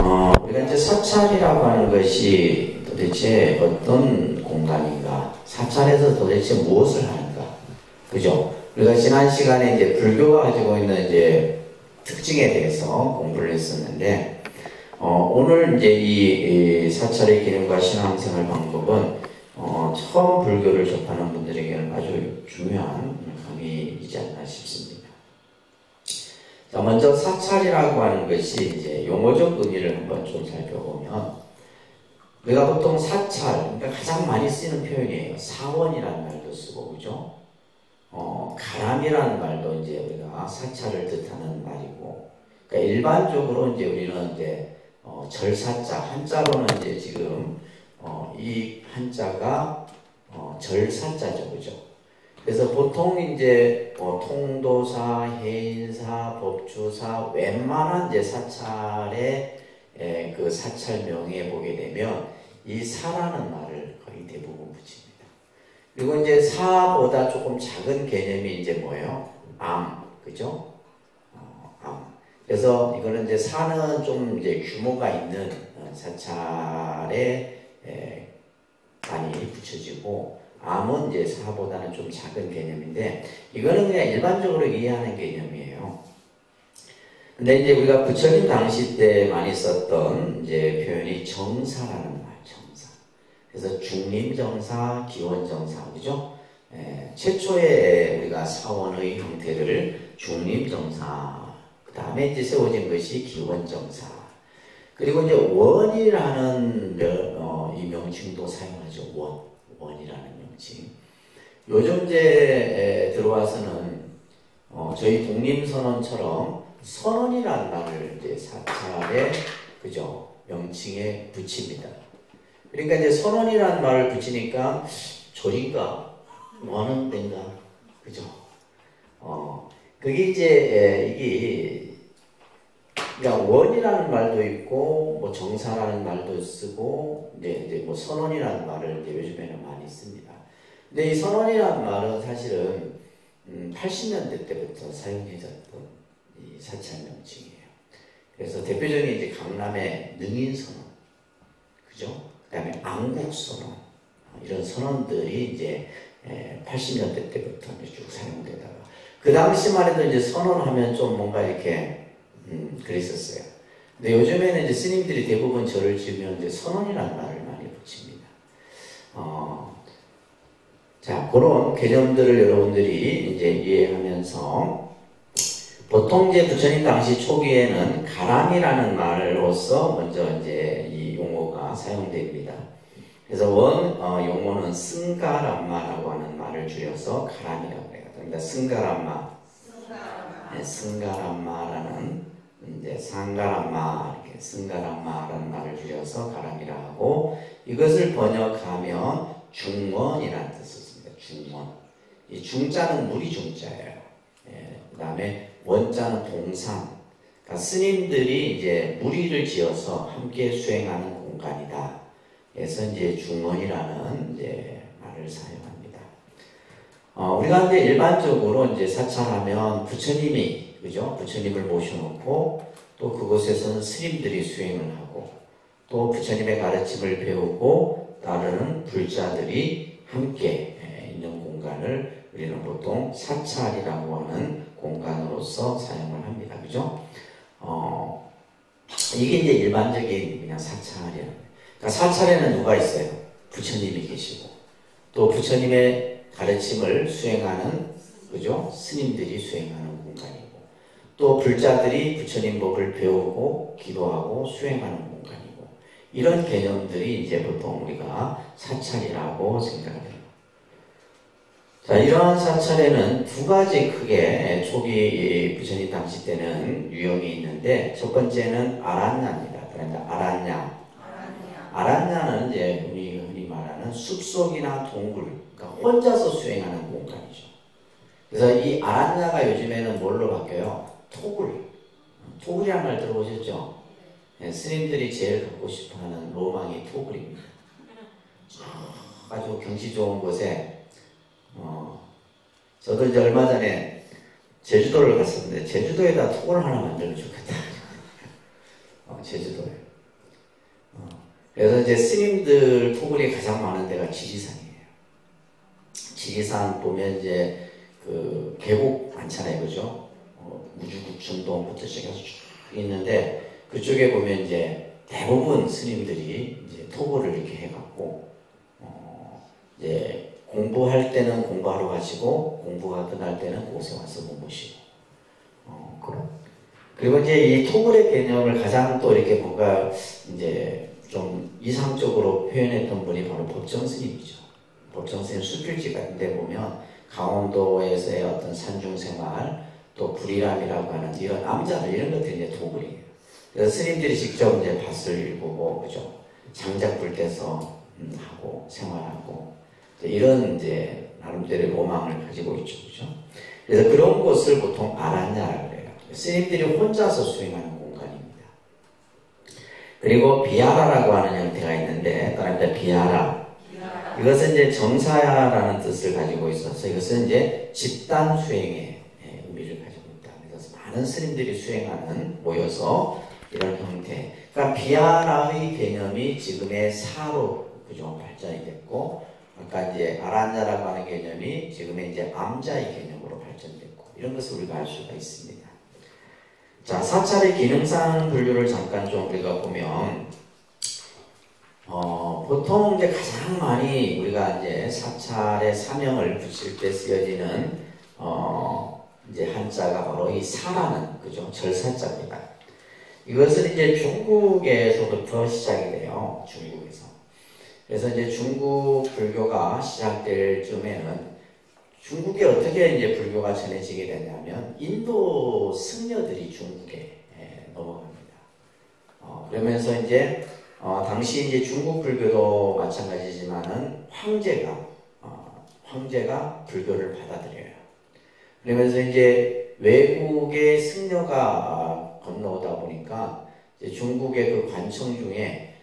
우리가 이제 사찰이라고 하는 것이 도대체 어떤 공간인가? 사찰에서 도대체 무엇을 하는가? 그죠? 우리가 지난 시간에 이제 불교가 가지고 있는 이제 특징에 대해서 공부를 했었는데, 오늘 이제 이 사찰의 기능과 신앙생활 방법은 처음 불교를 접하는 분들에게는 아주 중요한 강의이지 않나 싶습니다. 자, 먼저 사찰이라고 하는 것이 이제 용어적 의미를 한번 좀 살펴보면, 우리가 보통 사찰, 그러니까 가장 많이 쓰는 표현이에요. 사원이라는 말도 쓰고, 그죠? 가람이라는 말도 이제 우리가 사찰을 뜻하는 말이고, 그러니까 일반적으로 이제 우리는 이제 절사자, 한자로는 이제 지금 이 한자가 절사자죠, 그죠? 그래서 보통 이제 통도사, 해인사, 법주사, 웬만한 이제 사찰의 그 사찰명에 보게 되면 이 사라는 말을 거의 대부분 붙입니다. 그리고 이제 사보다 조금 작은 개념이 이제 뭐예요? 암, 그죠? 암. 그래서 이거는 이제 사는 좀 이제 규모가 있는 사찰에 많이 붙여지고, 암은 이제 사보다는 좀 작은 개념인데, 이거는 그냥 일반적으로 이해하는 개념이에요. 근데 이제 우리가 부처님 당시 때 많이 썼던 이제 표현이 정사라는 말, 정사. 그래서 중림정사, 기원정사, 그죠? 최초의 우리가 사원의 형태를 중림정사, 그 다음에 이제 세워진 것이 기원정사. 그리고 이제 원이라는 이 명칭도 사용하죠. 원이라는 명칭. 요즘 이제 들어와서는 저희 독립선언처럼 선언이라는 말을 이제 사찰의 그죠 명칭에 붙입니다. 그러니까 이제 선언이라는 말을 붙이니까 조인가 뭐 하는 데인가, 그죠? 그게 이제 이게 그러니까 원이라는 말도 있고 뭐 정사라는 말도 쓰고 이제 뭐 선언이라는 말을 이제 요즘에는 많이 씁니다. 근데 이 선언이라는 말은 사실은 80년대 때부터 사용해졌던 이 사찰 명칭이에요. 그래서 대표적인 이제 강남의 능인선언, 그죠? 그 다음에 안국선언, 이런 선언들이 이제 80년대 때부터 이제 쭉 사용되다가, 그 당시만 해도 이제 선언하면 좀 뭔가 이렇게 그랬었어요. 근데 요즘에는 이제 스님들이 대부분 절을 지으면 이제 선언이라는 말을 많이 붙입니다. 자, 그런 개념들을 여러분들이 이제 이해하면서, 보통 이제 부처님 당시 초기에는 가람이라는 말로서 먼저 이제 이 용어가 사용됩니다. 그래서 용어는 승가람마라고 하는 말을 줄여서 가람이라고 해요. 그러니까 승가람마, 승가람마라는 이제 상가람마, 이렇게 승가람마라는 말을 줄여서 가람이라 하고, 이것을 번역하면 중원이라는 뜻을 씁니다. 중원. 이 중자는 무리 중자예요. 그 다음에 원자는 동상. 그러니까 스님들이 이제 무리를 지어서 함께 수행하는 공간이다. 그래서 이제 중원이라는 이제 말을 사용합니다. 우리가 이제 일반적으로 이제 사찰하면 부처님이, 그죠? 부처님을 모셔놓고 또 그곳에서는 스님들이 수행을 하고 또 부처님의 가르침을 배우고 따르는 불자들이 함께 있는 공간을 우리는 보통 사찰이라고 하는 공간으로서 사용을 합니다. 그죠? 이게 이제 일반적인 그냥 사찰이에요. 그러니까 사찰에는 누가 있어요? 부처님이 계시고 또 부처님의 가르침을 수행하는, 그죠? 스님들이 수행하는 공간이고, 또 불자들이 부처님 법을 배우고 기도하고 수행하는 공간이고, 이런 개념들이 이제 보통 우리가 사찰이라고 생각을 해요. 자, 이러한 사찰에는 두 가지 크게 초기 부처님 당시 때는 유형이 있는데, 첫 번째는 아란냐입니다. 그러니까 아란냐는 이제 우리 흔히 말하는 숲속이나 동굴, 그러니까 혼자서 수행하는 공간이죠. 그래서 이 아란냐가 요즘에는 뭘로 바뀌어요? 토굴이라는 말 들어보셨죠? 네, 스님들이 제일 갖고 싶어하는 로망이 토굴입니다. 아주 경치 좋은 곳에 저도 이제 얼마 전에 제주도를 갔었는데 제주도에다 토굴 하나 만들면 좋겠다. 제주도에. 그래서 이제 스님들 토굴이 가장 많은 데가 지리산이에요. 지리산 보면 이제 그 계곡 많잖아요, 그죠? 무주구춘동부터 시작해서 쭉 있는데 그쪽에 보면 이제 대부분 스님들이 이제 토굴을 이렇게 해갖고 이제 공부할 때는 공부하러 가시고 공부가 끝날 때는 곳에 와서 머무시고 그리고 이제 이 토굴의 개념을 가장 또 이렇게 뭔가 이제 좀 이상적으로 표현했던 분이 바로 법정 스님이죠. 법정 스님 수필지 같은 데 보면 강원도에서의 어떤 산중생활 또 불이람이라고 하는 이런 암자들 이런 것들이 이제 토굴이에요. 그래서 스님들이 직접 이제 밭을 일구고 그죠? 장작불 떼서 하고 생활하고 이런 이제 나름대로의 로망을 가지고 있죠, 그죠? 그래서 그런 곳을 보통 아란야라고 그래요. 스님들이 혼자서 수행하는 공간입니다. 그리고 비하라라고 하는 형태가 있는데, 따라서 비하라. 이것은 이제 정사라는 뜻을 가지고 있어서 이것은 이제 집단 수행의 의미를 가지고 있다. 그래서 많은 스님들이 수행하는 모여서 이런 형태. 그러니까 비하라의 개념이 지금의 사로 그죠 발전이 됐고, 아까 이제 아란야라고 하는 개념이 지금의 이제 암자의 개념으로 발전됐고, 이런 것을 우리가 알 수가 있습니다. 자, 사찰의 기능상 분류를 잠깐 좀 우리가 보면, 보통 이제 가장 많이 우리가 이제 사찰의 사명을 붙일 때 쓰여지는, 이제 한자가 바로 이 사라는, 그죠? 절사자입니다. 이것은 이제 중국에서부터 시작이 돼요. 중국에서. 그래서 이제 중국 불교가 시작될 쯤에는 중국에 어떻게 이제 불교가 전해지게 되냐면 인도 승려들이 중국에 넘어갑니다. 그러면서 이제 당시 이제 중국 불교도 마찬가지지만은 황제가 불교를 받아들여요. 그러면서 이제 외국의 승려가 건너오다 보니까 이제 중국의 그 관청 중에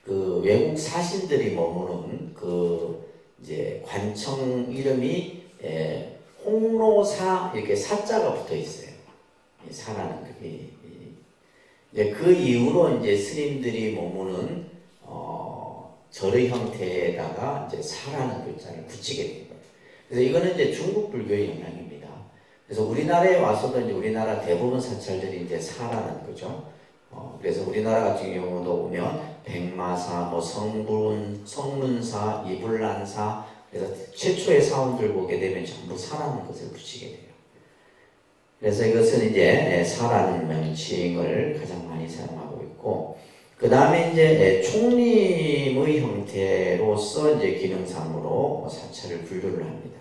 그 외국 사신들이 머무는 그 이제 관청 이름이 홍로사 이렇게 사자가 붙어 있어요. 사라는 그게 이제 그 이후로 이제 스님들이 머무는 절의 형태에다가 이제 사라는 글자를 붙이게 된 거예요. 그래서 이거는 이제 중국 불교의 영향입니다. 그래서 우리나라에 와서도 이제 우리나라 대부분 사찰들이 이제 사라는 거죠. 그래서 우리나라 같은 경우도 보면 백마사, 뭐 성문사, 이불란사, 그래서 최초의 사원들 보게 되면 전부 사라는 것을 붙이게 돼요. 그래서 이것은 이제 사라는 명칭을 가장 많이 사용하고 있고, 그 다음에 이제 총림의 형태로서 이제 기능상으로 사찰을 분류를 합니다.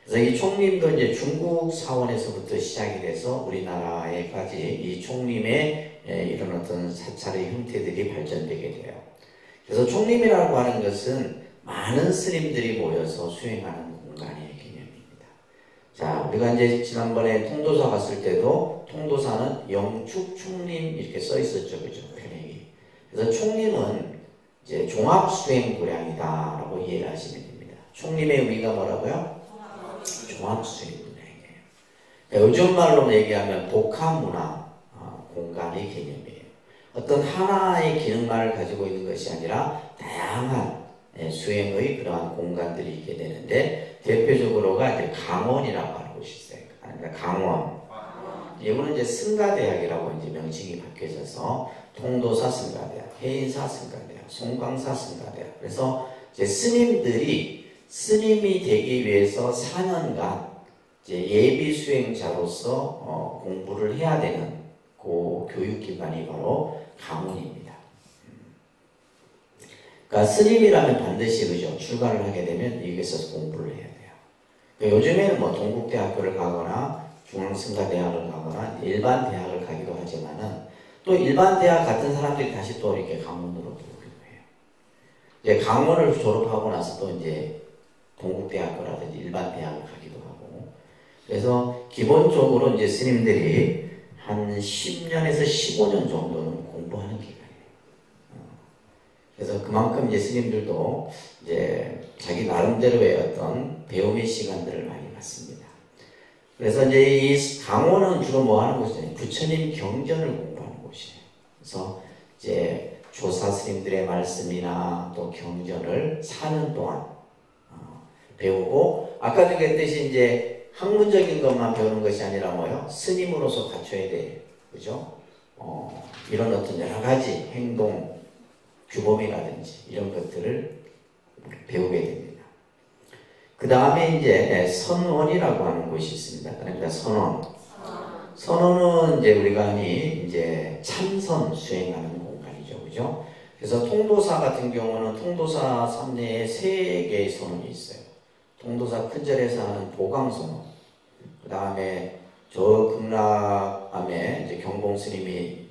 그래서 이 총림도 이제 중국 사원에서부터 시작이 돼서 우리나라에까지 이 총림의 이런 어떤 사찰의 형태들이 발전되게 돼요. 그래서 총림이라고 하는 것은 많은 스님들이 모여서 수행하는 공간의 개념입니다. 자, 우리가 이제 지난번에 통도사 갔을 때도 통도사는 영축 총림 이렇게 써 있었죠, 그죠? 편행이. 그래서 총림은 이제 종합 수행 도량이다라고 이해를 하시면 됩니다. 총림의 의미가 뭐라고요? 종합 수행 도량이에요. 요즘 말로 얘기하면 복합문화 공간의 개념이에요. 어떤 하나의 기능만을 가지고 있는 것이 아니라 다양한 수행의 그러한 공간들이 있게 되는데, 대표적으로가 이제 강원이라고 하는 곳이 있어요. 그러니까 강원. 이거는 이제 승가대학이라고 이제 명칭이 바뀌어져서 통도사 승가대학, 해인사 승가대학, 송광사 승가대학. 그래서 이제 스님들이 스님이 되기 위해서 4년간 이제 예비 수행자로서 공부를 해야 되는 그 교육기관이 바로 강원입니다. 그러니까 스님이라면 반드시 그죠? 출가를 하게 되면 여기서 공부를 해야 돼요. 그러니까 요즘에는 뭐 동국대학교를 가거나 중앙승가대학을 가거나 일반 대학을 가기도 하지만은 또 일반 대학 같은 사람들이 다시 또 이렇게 강원으로 들어오기도 해요. 이제 강원을 졸업하고 나서 또 이제 동국대학교라든지 일반 대학을 가기도 하고, 그래서 기본적으로 이제 스님들이 한 10년에서 15년 정도는 공부하는 기간이에요. 그래서 그만큼 이제 스님들도 이제 자기 나름대로의 어떤 배움의 시간들을 많이 갖습니다. 그래서 이제 이 강원은 주로 뭐 하는 곳이냐? 부처님 경전을 공부하는 곳이에요. 그래서 이제 조사 스님들의 말씀이나 또 경전을 4년 동안 배우고, 아까도 그랬듯이 이제 학문적인 것만 배우는 것이 아니라 뭐요? 스님으로서 갖춰야 돼. 그죠? 이런 어떤 여러 가지 행동, 규범이라든지 이런 것들을 배우게 됩니다. 그 다음에 이제 선원이라고 하는 곳이 있습니다. 그러니까 선원. 선원은 이제 우리가 이제 참선 수행하는 공간이죠. 그죠? 그래서 통도사 같은 경우는 통도사 3내에 3개의 선원이 있어요. 통도사 큰절에서 하는 보강선원. 그 다음에 저 극락암에 이제 경봉 스님이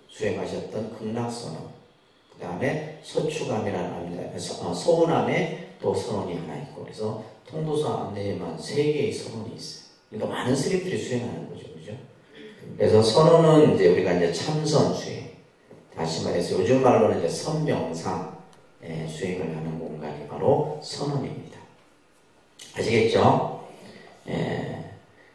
수행하셨던 극락선원. 그 다음에 서추감이라는 암입니다. 서운암에 또 선원이 하나 있고, 그래서 통도사 암내에만 3개의 선원이 있어요. 그러니까 많은 스님들이 수행하는 거죠. 그죠? 그래서 선원은 이제 우리가 이제 참선 수행. 다시 말해서 요즘 말로는 이제 선명상 수행을 하는 공간이 바로 선원입니다. 아시겠죠?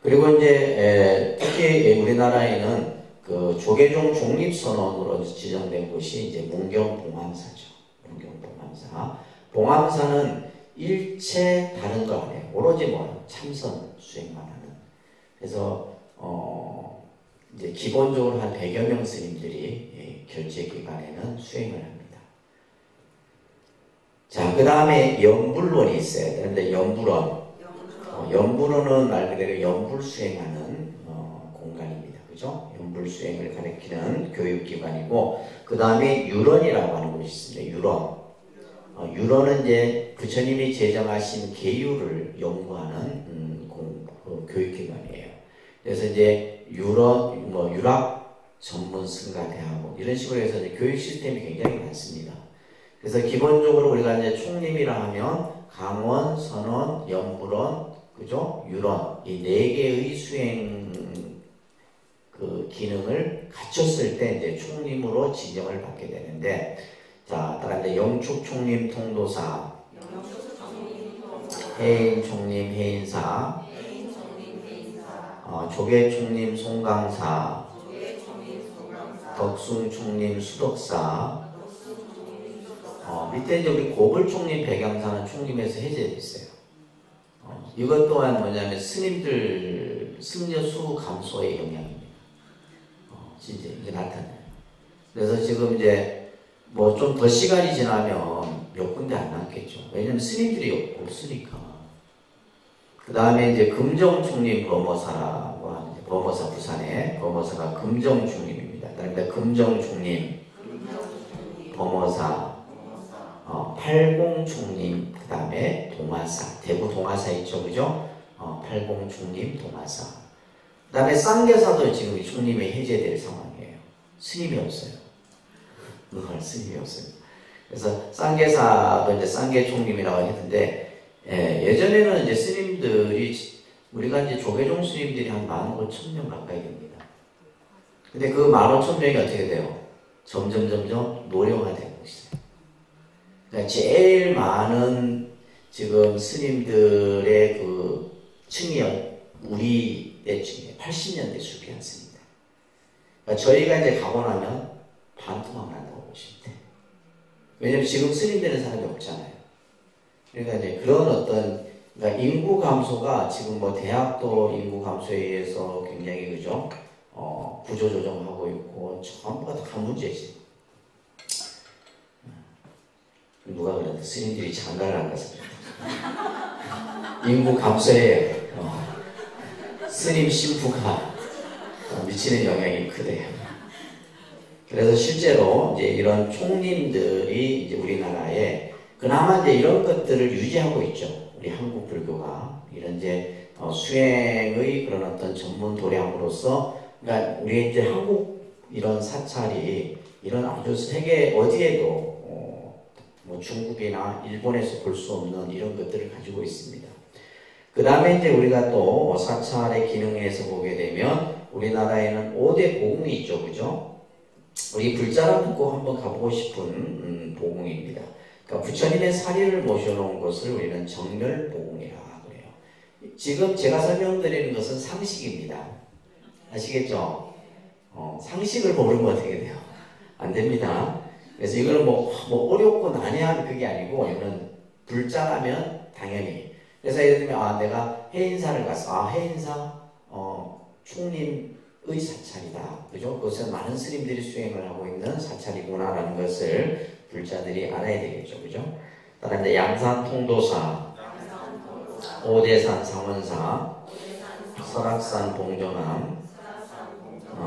그리고 이제 특히 우리나라에는 그 조계종 종립선원으로 지정된 곳이 이제 문경봉암사죠. 문경봉암사. 봉암사는 일체 다른 거 안 해요. 오로지 뭐 참선 수행만 하는. 그래서 이제 기본적으로 한 100여 명 스님들이 결제 기간에는 수행을 합니다. 자, 그 다음에 연불원이 있어요. 그런데 연불원. 연불원은 말 그대로 연불 수행하는 공간입니다. 그죠? 연불 수행을 가리키는 교육기관이고, 그 다음에 유런이라고 하는 곳이 있습니다. 유런. 유런은 이제 부처님이 제정하신 계율을 연구하는 교육기관이에요. 그래서 이제 유런, 유락 전문 승가대학원 이런 식으로 해서 이제 교육 시스템이 굉장히 많습니다. 그래서 기본적으로 우리가 이제 총림이라 하면 강원, 선원, 연불원, 그죠? 유런 이 4개의 수행 그 기능을 갖췄을 때 이제 총림으로 지정을 받게 되는데, 자, 따라 이제 영축 총림 통도사, 해인 총림 해인사, 조계 총림 송강사, 덕순 총림 수덕사, 밑에 이제 우리 고불 총림 백양사는 총림에서 해제됐어요. 이것 또한 뭐냐면 스님들 승려 수 감소의 영향입니다. 진짜 이게 나타나요. 그래서 지금 이제 뭐 좀 더 시간이 지나면 몇 군데 안 남겠죠. 왜냐면 스님들이 없으니까. 그 다음에 이제 금정 총림 범어사라고 하는 범어사, 부산에 범어사가 금정 총림입니다. 그러니까 금정 총림 범어사, 팔공 총림, 그 다음에 동화사, 대구 동화사 있죠, 그죠? 팔공 총림 동화사. 그 다음에 쌍계사도 지금 총림이 해제될 상황이에요. 스님이 없어요. 스님이 없어요. 그래서 쌍계사도 이제 쌍계 총림이라고 했는데, 예전에는 이제 스님들이, 우리가 이제 조계종 스님들이 한 15,000명 가까이 됩니다. 근데 그 15,000명이 어떻게 돼요? 점점 노령화되고 있어요. 그러니까 제일 많은 지금 스님들의 그 층이 우리 때쯤에 80년대 수기한 스님들. 그러니까 저희가 이제 가고 나면 반토막 난다고 보시면 돼요. 왜냐면 지금 스님되는 사람이 없잖아요. 그러니까 이제 그런 어떤, 그러니까 인구 감소가 지금 뭐 대학도 인구 감소에 의해서 굉장히 그죠? 구조 조정하고 있고 전부가 다 문제지. 누가 그랬는데 스님들이 장가를 안 가서 인구 감소에 스님 신부가 미치는 영향이 크대요. 그래서 실제로 이제 이런 총림들이 이제 우리나라에 그나마 이제 이런 것들을 유지하고 있죠. 우리 한국 불교가 이런 이제 수행의 그런 어떤 전문 도량으로서, 그러니까 우리 이제 한국 이런 사찰이 이런 아주 세계 어디에도 뭐 중국이나 일본에서 볼 수 없는 이런 것들을 가지고 있습니다. 그 다음에 이제 우리가 또 사찰의 기능에서 보게 되면 우리나라에는 5대 보궁이 있죠, 그죠? 우리 불자라는 꼭 한번 가보고 싶은 보궁입니다. 그러니까 부처님의 사리를 모셔놓은 것을 우리는 정멸보궁이라 그래요. 지금 제가 설명드리는 것은 상식입니다. 아시겠죠? 상식을 모르면 어떻게 돼요? 안 됩니다. 그래서 이거는 뭐 어렵고 난해한 그게 아니고, 이거는 불자라면 당연히. 그래서 예를 들면, 아, 내가 해인사를 갔어. 아, 해인사, 충림의 사찰이다. 그죠? 그것은 많은 스님들이 수행을 하고 있는 사찰이구나라는 것을 불자들이 알아야 되겠죠. 그죠? 다음 이제 양산 통도사, 오대산 상원사, 설악산 봉정암,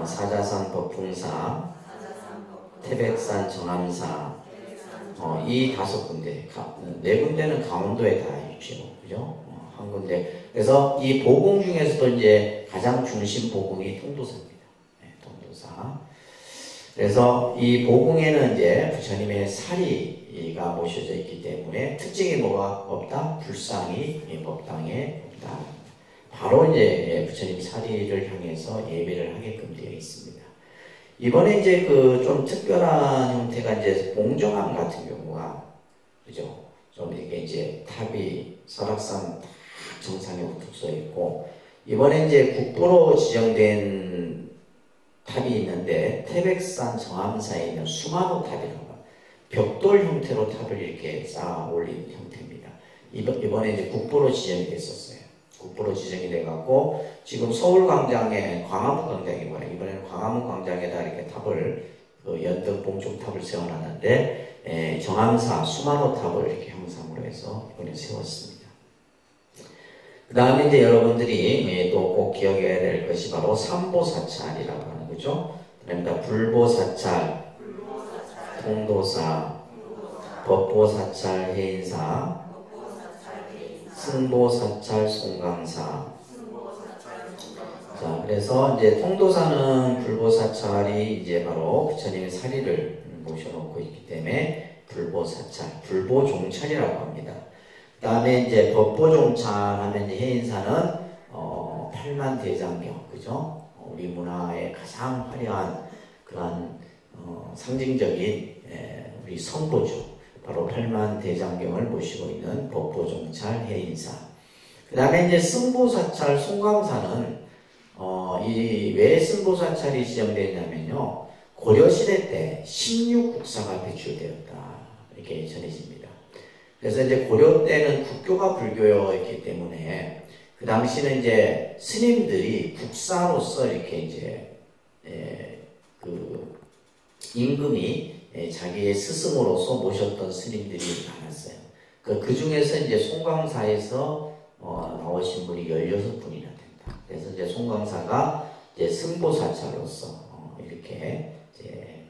사자산 법풍사, 태백산 정암사, 이 5군데, 4군데는 강원도에 다 있죠. 그죠? 한 군데. 그래서 이 보궁 중에서도 이제 가장 중심 보궁이 통도사입니다. 네, 통도사. 그래서 이 보궁에는 이제 부처님의 사리가 모셔져 있기 때문에 특징이 뭐가 없다? 불상이 법당에 없다. 바로 이제 부처님 사리를 향해서 예배를 하게끔 되어 있습니다. 이번에 이제 그 좀 특별한 형태가 이제 봉정암 같은 경우가, 그죠? 좀 이렇게 이제 탑이 설악산 정상에 우뚝 서 있고, 이번에 이제 국보로 지정된 탑이 있는데, 태백산 정암사에 있는 수마노 탑이라고 벽돌 형태로 탑을 이렇게 쌓아 올린 형태입니다. 이번에 이제 국보로 지정이 됐었어요. 국보로 지정이 돼갖고, 지금 서울광장에 광화문 광장이고요. 이번에는 광화문 광장에다 이렇게 탑을, 연등 봉축탑을 세워놨는데, 정암사 수마노 탑을 이렇게 형상으로 해서 이번에 세웠습니다. 그 다음에 이제 여러분들이 또 꼭 기억해야 될 것이 바로 삼보사찰이라고 하는 거죠. 그러니까 불보사찰, 통도사, 법보사찰 해인사, 승보사찰 송강사. 자, 그래서 이제 통도사는 불보사찰이 이제 바로 부처님의 사리를 모셔놓고 있기 때문에 불보사찰, 불보종찰이라고 합니다. 그 다음에 이제 법보종찰 하면 이제 해인사는 팔만대장경, 그죠? 우리 문화의 가장 화려한 그러한 상징적인 우리 성보죠. 바로 팔만대장경을 모시고 있는 법보종찰 해인사. 그 다음에 이제 승보사찰 송강사는 이 왜 승보사찰이 지정되었냐면요, 고려시대 때 16국사가 배출되었다 이렇게 전해집니다. 그래서 이제 고려 때는 국교가 불교였기 때문에 그 당시는 이제 스님들이 국사로서 이렇게 이제 그 임금이 자기의 스승으로서 모셨던 스님들이 많았어요. 그 중에서 이제 송강사에서 나오신 분이 16분이나 된다. 그래서 이제 송강사가 이제 승보사찰로서 이렇게 이제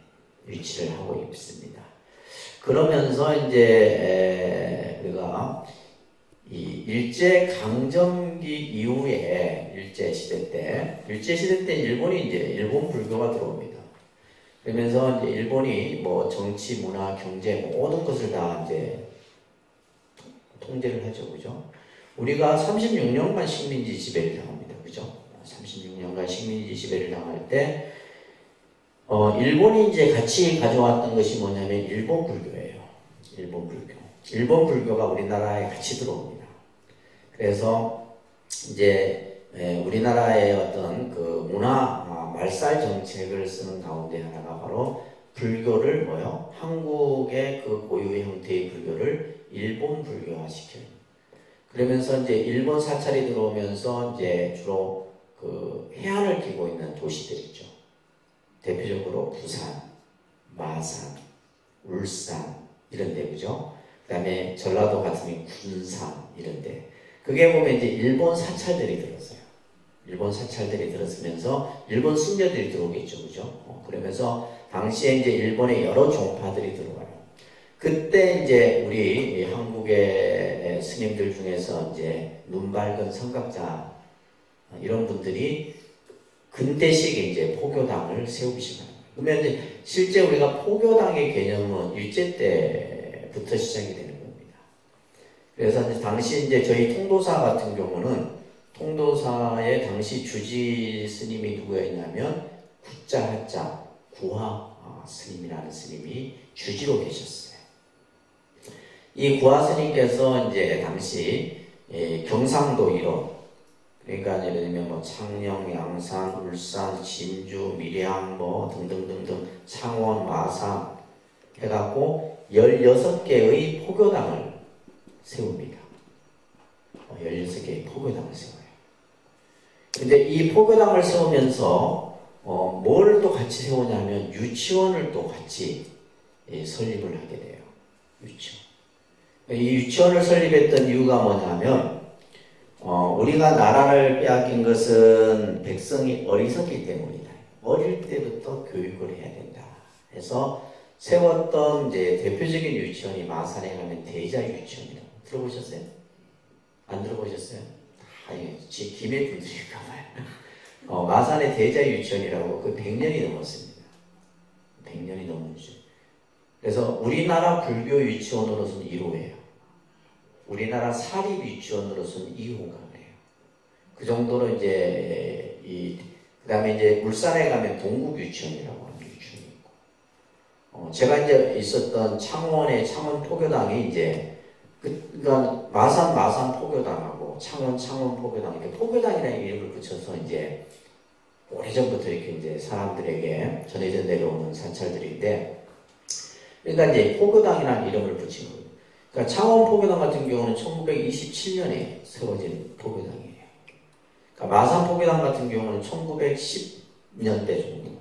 위치를 하고 있습니다. 그러면서 이제 우리가 이 일제 강점기 이후에 일제 시대 때 일본이 이제 일본 불교가 들어옵니다. 그러면서 이제 일본이 뭐 정치, 문화, 경제 모든 것을 다 이제 통제를 하죠, 그죠? 우리가 36년간 식민지 지배를 당합니다, 그죠? 36년간 식민지 지배를 당할 때 일본이 이제 같이 가져왔던 것이 뭐냐면 일본 불교예요. 일본 불교. 일본 불교가 우리나라에 같이 들어옵니다. 그래서 이제 우리나라의 어떤 그 문화 말살 정책을 쓰는 가운데 하나가 바로 불교를 한국의 그 고유의 형태의 불교를 일본 불교화 시켜요. 그러면서 이제 일본 사찰이 들어오면서 이제 주로 그 해안을 끼고 있는 도시들 있죠. 대표적으로 부산, 마산, 울산 이런 데, 그죠? 그 다음에 전라도 같으면 군산 이런 데. 그게 보면 이제 일본 사찰들이 들었어요. 일본 사찰들이 들었으면서 일본 승려들이 들어오겠죠, 그죠? 그러면서 당시에 이제 일본의 여러 종파들이 들어와요. 그때 이제 우리 한국의 스님들 중에서 이제 눈 밝은 성각자 이런 분들이 근대식의 이제 포교당을 세우기 시작합니다. 그러면 이제 실제 우리가 포교당의 개념은 일제 때부터 시작이 되는 겁니다. 그래서 이제 당시 이제 저희 통도사 같은 경우는 통도사의 당시 주지 스님이 누구였냐면 구자 하자 구화 스님이라는 스님이 주지로 계셨어요. 이 구화 스님께서 이제 당시 경상도 이론 그러니까 예를 들면 뭐 창녕, 양산, 울산, 진주, 밀양 뭐 등등등등 창원, 마산 해갖고 16개의 포교당을 세웁니다. 16개의 포교당을 세워요. 근데 이 포교당을 세우면서 뭘 또 같이 세우냐면 유치원을 또 같이 설립을 하게 돼요. 유치원. 이 유치원을 설립했던 이유가 뭐냐면 우리가 나라를 빼앗긴 것은 백성이 어리석기 때문이다. 어릴 때부터 교육을 해야 된다. 해서 세웠던 이제 대표적인 유치원이 마산에 가면 대자 유치원이라고 들어보셨어요? 안 들어보셨어요? 김해 분들일까 봐요. 마산의 대자 유치원이라고 그 100년이 넘었습니다. 100년이 넘은 유치원. 그래서 우리나라 불교 유치원으로서는 1호예요. 우리나라 사립 유치원으로서는 2호가 그래요. 그 정도로 이제 그 다음에 이제 울산에 가면 동국 유치원이라고 하는 유치원이 있고, 제가 이제 있었던 창원의 창원 포교당이 이제 그러니까 마산 포교당하고 창원 포교당 이렇게 포교당이라는 이름을 붙여서 이제 오래전부터 이렇게 이제 사람들에게 전해져 내려오는 사찰들인데, 그러니까 이제 포교당이라는 이름을 붙인 거예요. 그러니까 창원 포교당 같은 경우는 1927년에 세워진 포교당이에요. 그러니까 마산 포교당 같은 경우는 1910년대 정도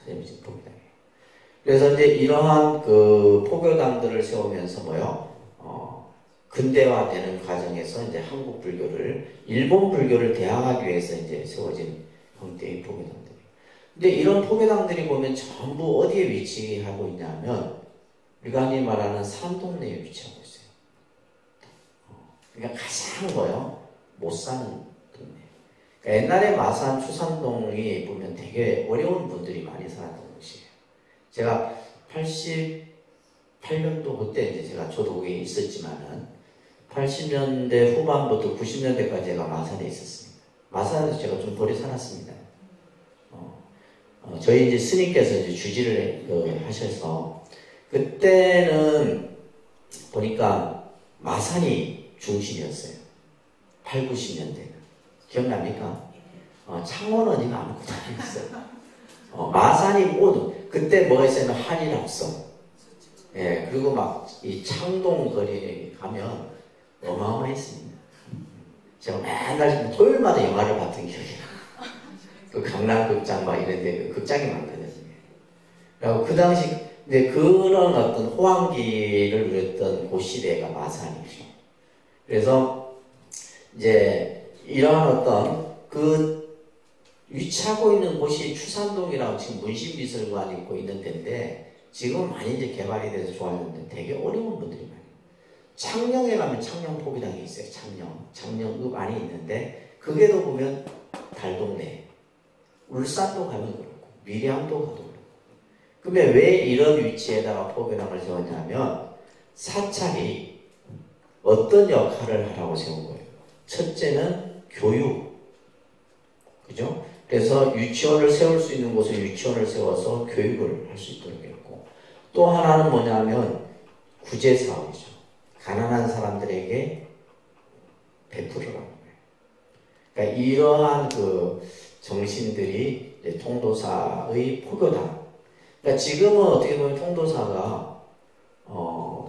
세워진 포교당이에요. 그래서 이제 이러한 그 포교당들을 세우면서 근대화되는 과정에서 이제 한국 불교를 일본 불교를 대항하기 위해서 이제 세워진 형태의 포교당들이에요. 근데 이런 포교당들이 보면 전부 어디에 위치하고 있냐면 우리가 흔히 말하는 산동네에 위치하고 있어요. 그러니까 가장 못 사는 동네. 그러니까 옛날에 마산 추산동이 보면 되게 어려운 분들이 많이 살았던 곳이에요. 제가 88년도 그때 이제 제가 저도 거기에 있었지만은 80년대 후반부터 90년대까지 제가 마산에 있었습니다. 마산에서 제가 좀 오래 살았습니다. 저희 이제 스님께서 이제 주지를 하셔서 그때는 보니까 마산이 중심이었어요. 8, 90년대는. 기억납니까? 창원은 이거 아무것도 아니었어요. 마산이 모두 그때 뭐가 있었냐면 한일합성. 예, 그리고 막 이 창동 거리에 가면 어마어마했습니다. 제가 맨날 토요일마다 영화를 봤던 기억이 나요. 그 강남극장 막 이런데 그 극장이 많거든요. 그리고 그 당시 근데 그런 어떤 호황기를 누렸던 그 시대가 마산이죠. 그래서 이제 이러한 어떤 그 위치하고 있는 곳이 추산동이라고 지금 문신미술관이 있고 있는 데인데 지금 많이 이제 개발이 돼서 좋아졌는데 되게 어려운 분들이 많아요. 창녕에 가면 창녕 포교당이 있어요. 창녕도 많이 있는데 그게도 보면 달동네, 울산도 가면 그렇고 밀양도 가도 그렇고. 그러면 왜 이런 위치에다가 포교당을 세웠냐면 사찰이 어떤 역할을 하라고 세운 거예요. 첫째는 교육, 그죠? 그래서 유치원을 세울 수 있는 곳에 유치원을 세워서 교육을 할 수 있도록 했고, 또 하나는 뭐냐면 구제사업이죠. 가난한 사람들에게 베풀으라는 거예요. 그러니까 이러한 그 정신들이 이제 통도사의 포교당. 그러니까 지금은 어떻게 보면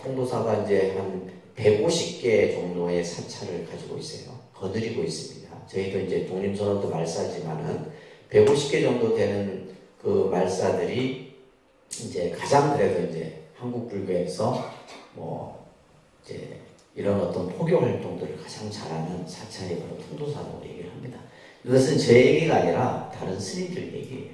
통도사가 이제 한 150개 정도의 사찰을 가지고 있어요. 거느리고 있습니다. 저희도 이제 독립선언도 말사지만은 150개 정도 되는 그 말사들이 이제 가장 그래도 이제 한국 불교에서 이제 이런 어떤 포교 활동들을 가장 잘하는 사찰이 바로 통도사라고 얘기를 합니다. 이것은 제 얘기가 아니라 다른 스님들 얘기예요.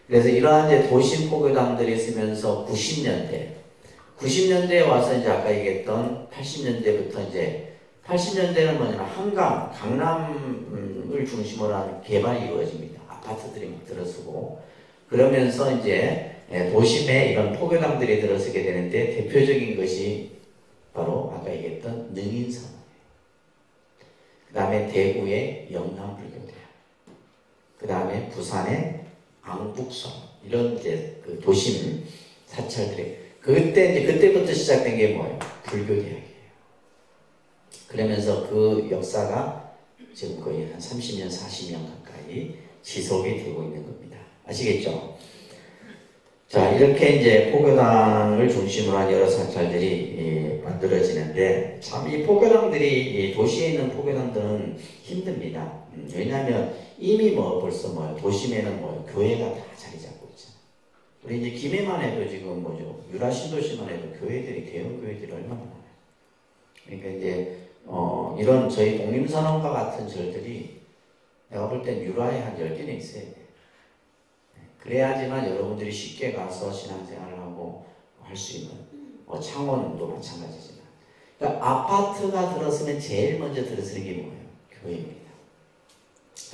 그래서 이러한 이제 도심 포교당들이 있으면서 90년대에 와서 이제 아까 얘기했던 80년대부터 이제 80년대는 뭐냐면 한강, 강남을 중심으로 한 개발이 이루어집니다. 아파트들이 막 들어서고 그러면서 이제 도심에 이런 포교당들이 들어서게 되는데 대표적인 것이 바로 아까 얘기했던 능인선원이에요. 그 다음에 대구의 영남불교대학, 그 다음에 부산의 앙북선 이런 이제 그 도심 사찰들이 그때부터 시작된 게 뭐예요? 불교대학이에요. 그러면서 그 역사가 지금 거의 한 30년, 40년 가까이 지속이 되고 있는 겁니다. 아시겠죠? 자, 이렇게 이제 포교당을 중심으로 한 여러 사찰들이 만들어지는데, 참 이 포교당들이, 도시에 있는 포교당들은 힘듭니다. 왜냐하면 이미 벌써 도심에는 교회가 다 자리 잡고 있잖아요. 우리 이제 김해만 해도 지금 유라 신도시만 해도 교회들이, 대형 교회들이 얼마나 많아요. 그러니까 이제, 이런 저희 독립선언과 같은 절들이 내가 볼 땐 유라에 한 10개는 있어야 돼요. 그래야지만 여러분들이 쉽게 가서 신앙생활을 하고 할 수 있는, 창원도 마찬가지지만. 그러니까 아파트가 들어서면 제일 먼저 들어서는 게 뭐예요? 교회입니다.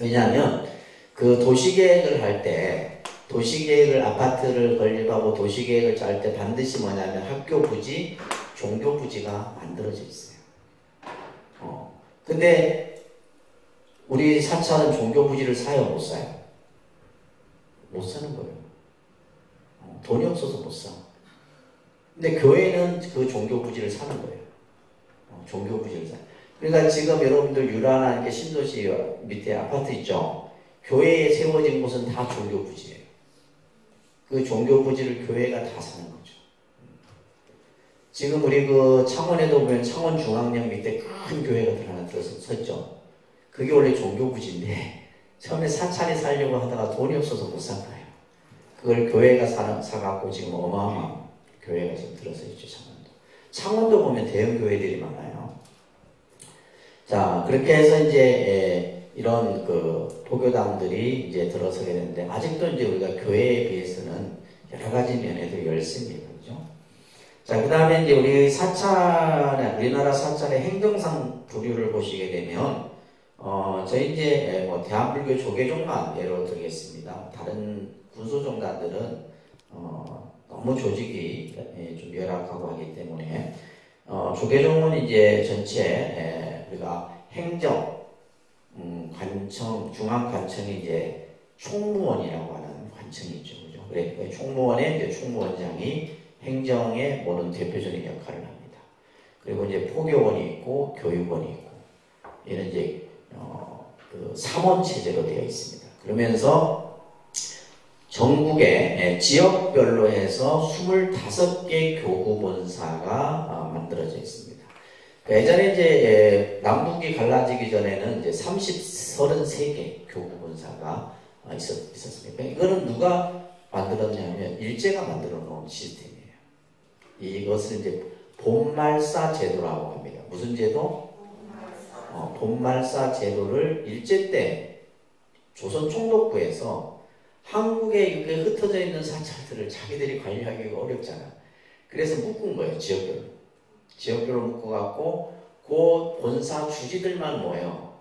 왜냐하면 그 도시계획을 할 때, 도시계획을 아파트를 건립하고 도시계획을 짤 때 반드시 뭐냐면 학교 부지, 종교 부지가 만들어져 있어요. 근데 우리 사찰은 종교 부지를 사요, 못 사요? 못 사는 거예요. 돈이 없어서 못 사. 근데 교회는 그 종교 부지를 사는 거예요. 종교 부지를 사. 그러니까 지금 여러분들 유라나 이렇게 신도시 밑에 아파트 있죠? 교회에 세워진 곳은 다 종교 부지예요. 그 종교 부지를 교회가 다 사는 거죠. 지금 우리 그 창원에도 보면 창원 중앙역 밑에 큰 교회가 하나 들어서 있죠. 그게 원래 종교 부지인데 처음에 사찰이 살려고 하다가 돈이 없어서 못 산 거예요. 그걸 교회가 사갖고 지금 어마어마한 교회가 지금 들어서 있죠, 창원도. 창원도 보면 대형 교회들이 많아요. 자, 그렇게 해서 이제 이런 그 포교당들이 이제 들어서게 되는데, 아직도 이제 우리가 교회에 비해서는 여러 가지 면에도 열습니다. 그죠? 자, 그 다음에 이제 우리 우리나라 사찰의 행정상 부류를 보시게 되면, 저희 이제 대한불교 조계종만 예로 들겠습니다. 다른 군소종단들은 너무 조직이 좀 열악하고 하기 때문에 조계종은 이제 전체 우리가 행정, 관청, 중앙관청이 이제 총무원이라고 하는 관청이 있죠, 그죠? 그래, 총무원에 이제 총무원장이 행정의 모든 대표적인 역할을 합니다. 그리고 이제 포교원이 있고 교육원이 있고, 이런 이제 그 3원 체제로 되어 있습니다. 그러면서 전국의 지역별로 해서 25개 교구본사가 만들어져 있습니다. 예전에 이제 남북이 갈라지기 전에는 이제 33개 교구본사가 있었습니다. 이거는 누가 만들었냐면 일제가 만들어 놓은 시스템이에요. 이것을 이제 본말사 제도라고 합니다. 무슨 제도? 본말사 제도를 일제 때 조선 총독부에서 한국에 이렇게 흩어져 있는 사찰들을 자기들이 관리하기가 어렵잖아. 그래서 묶은 거예요, 지역별로. 지역별로 묶어갖고 그 본사 주지들만 모여.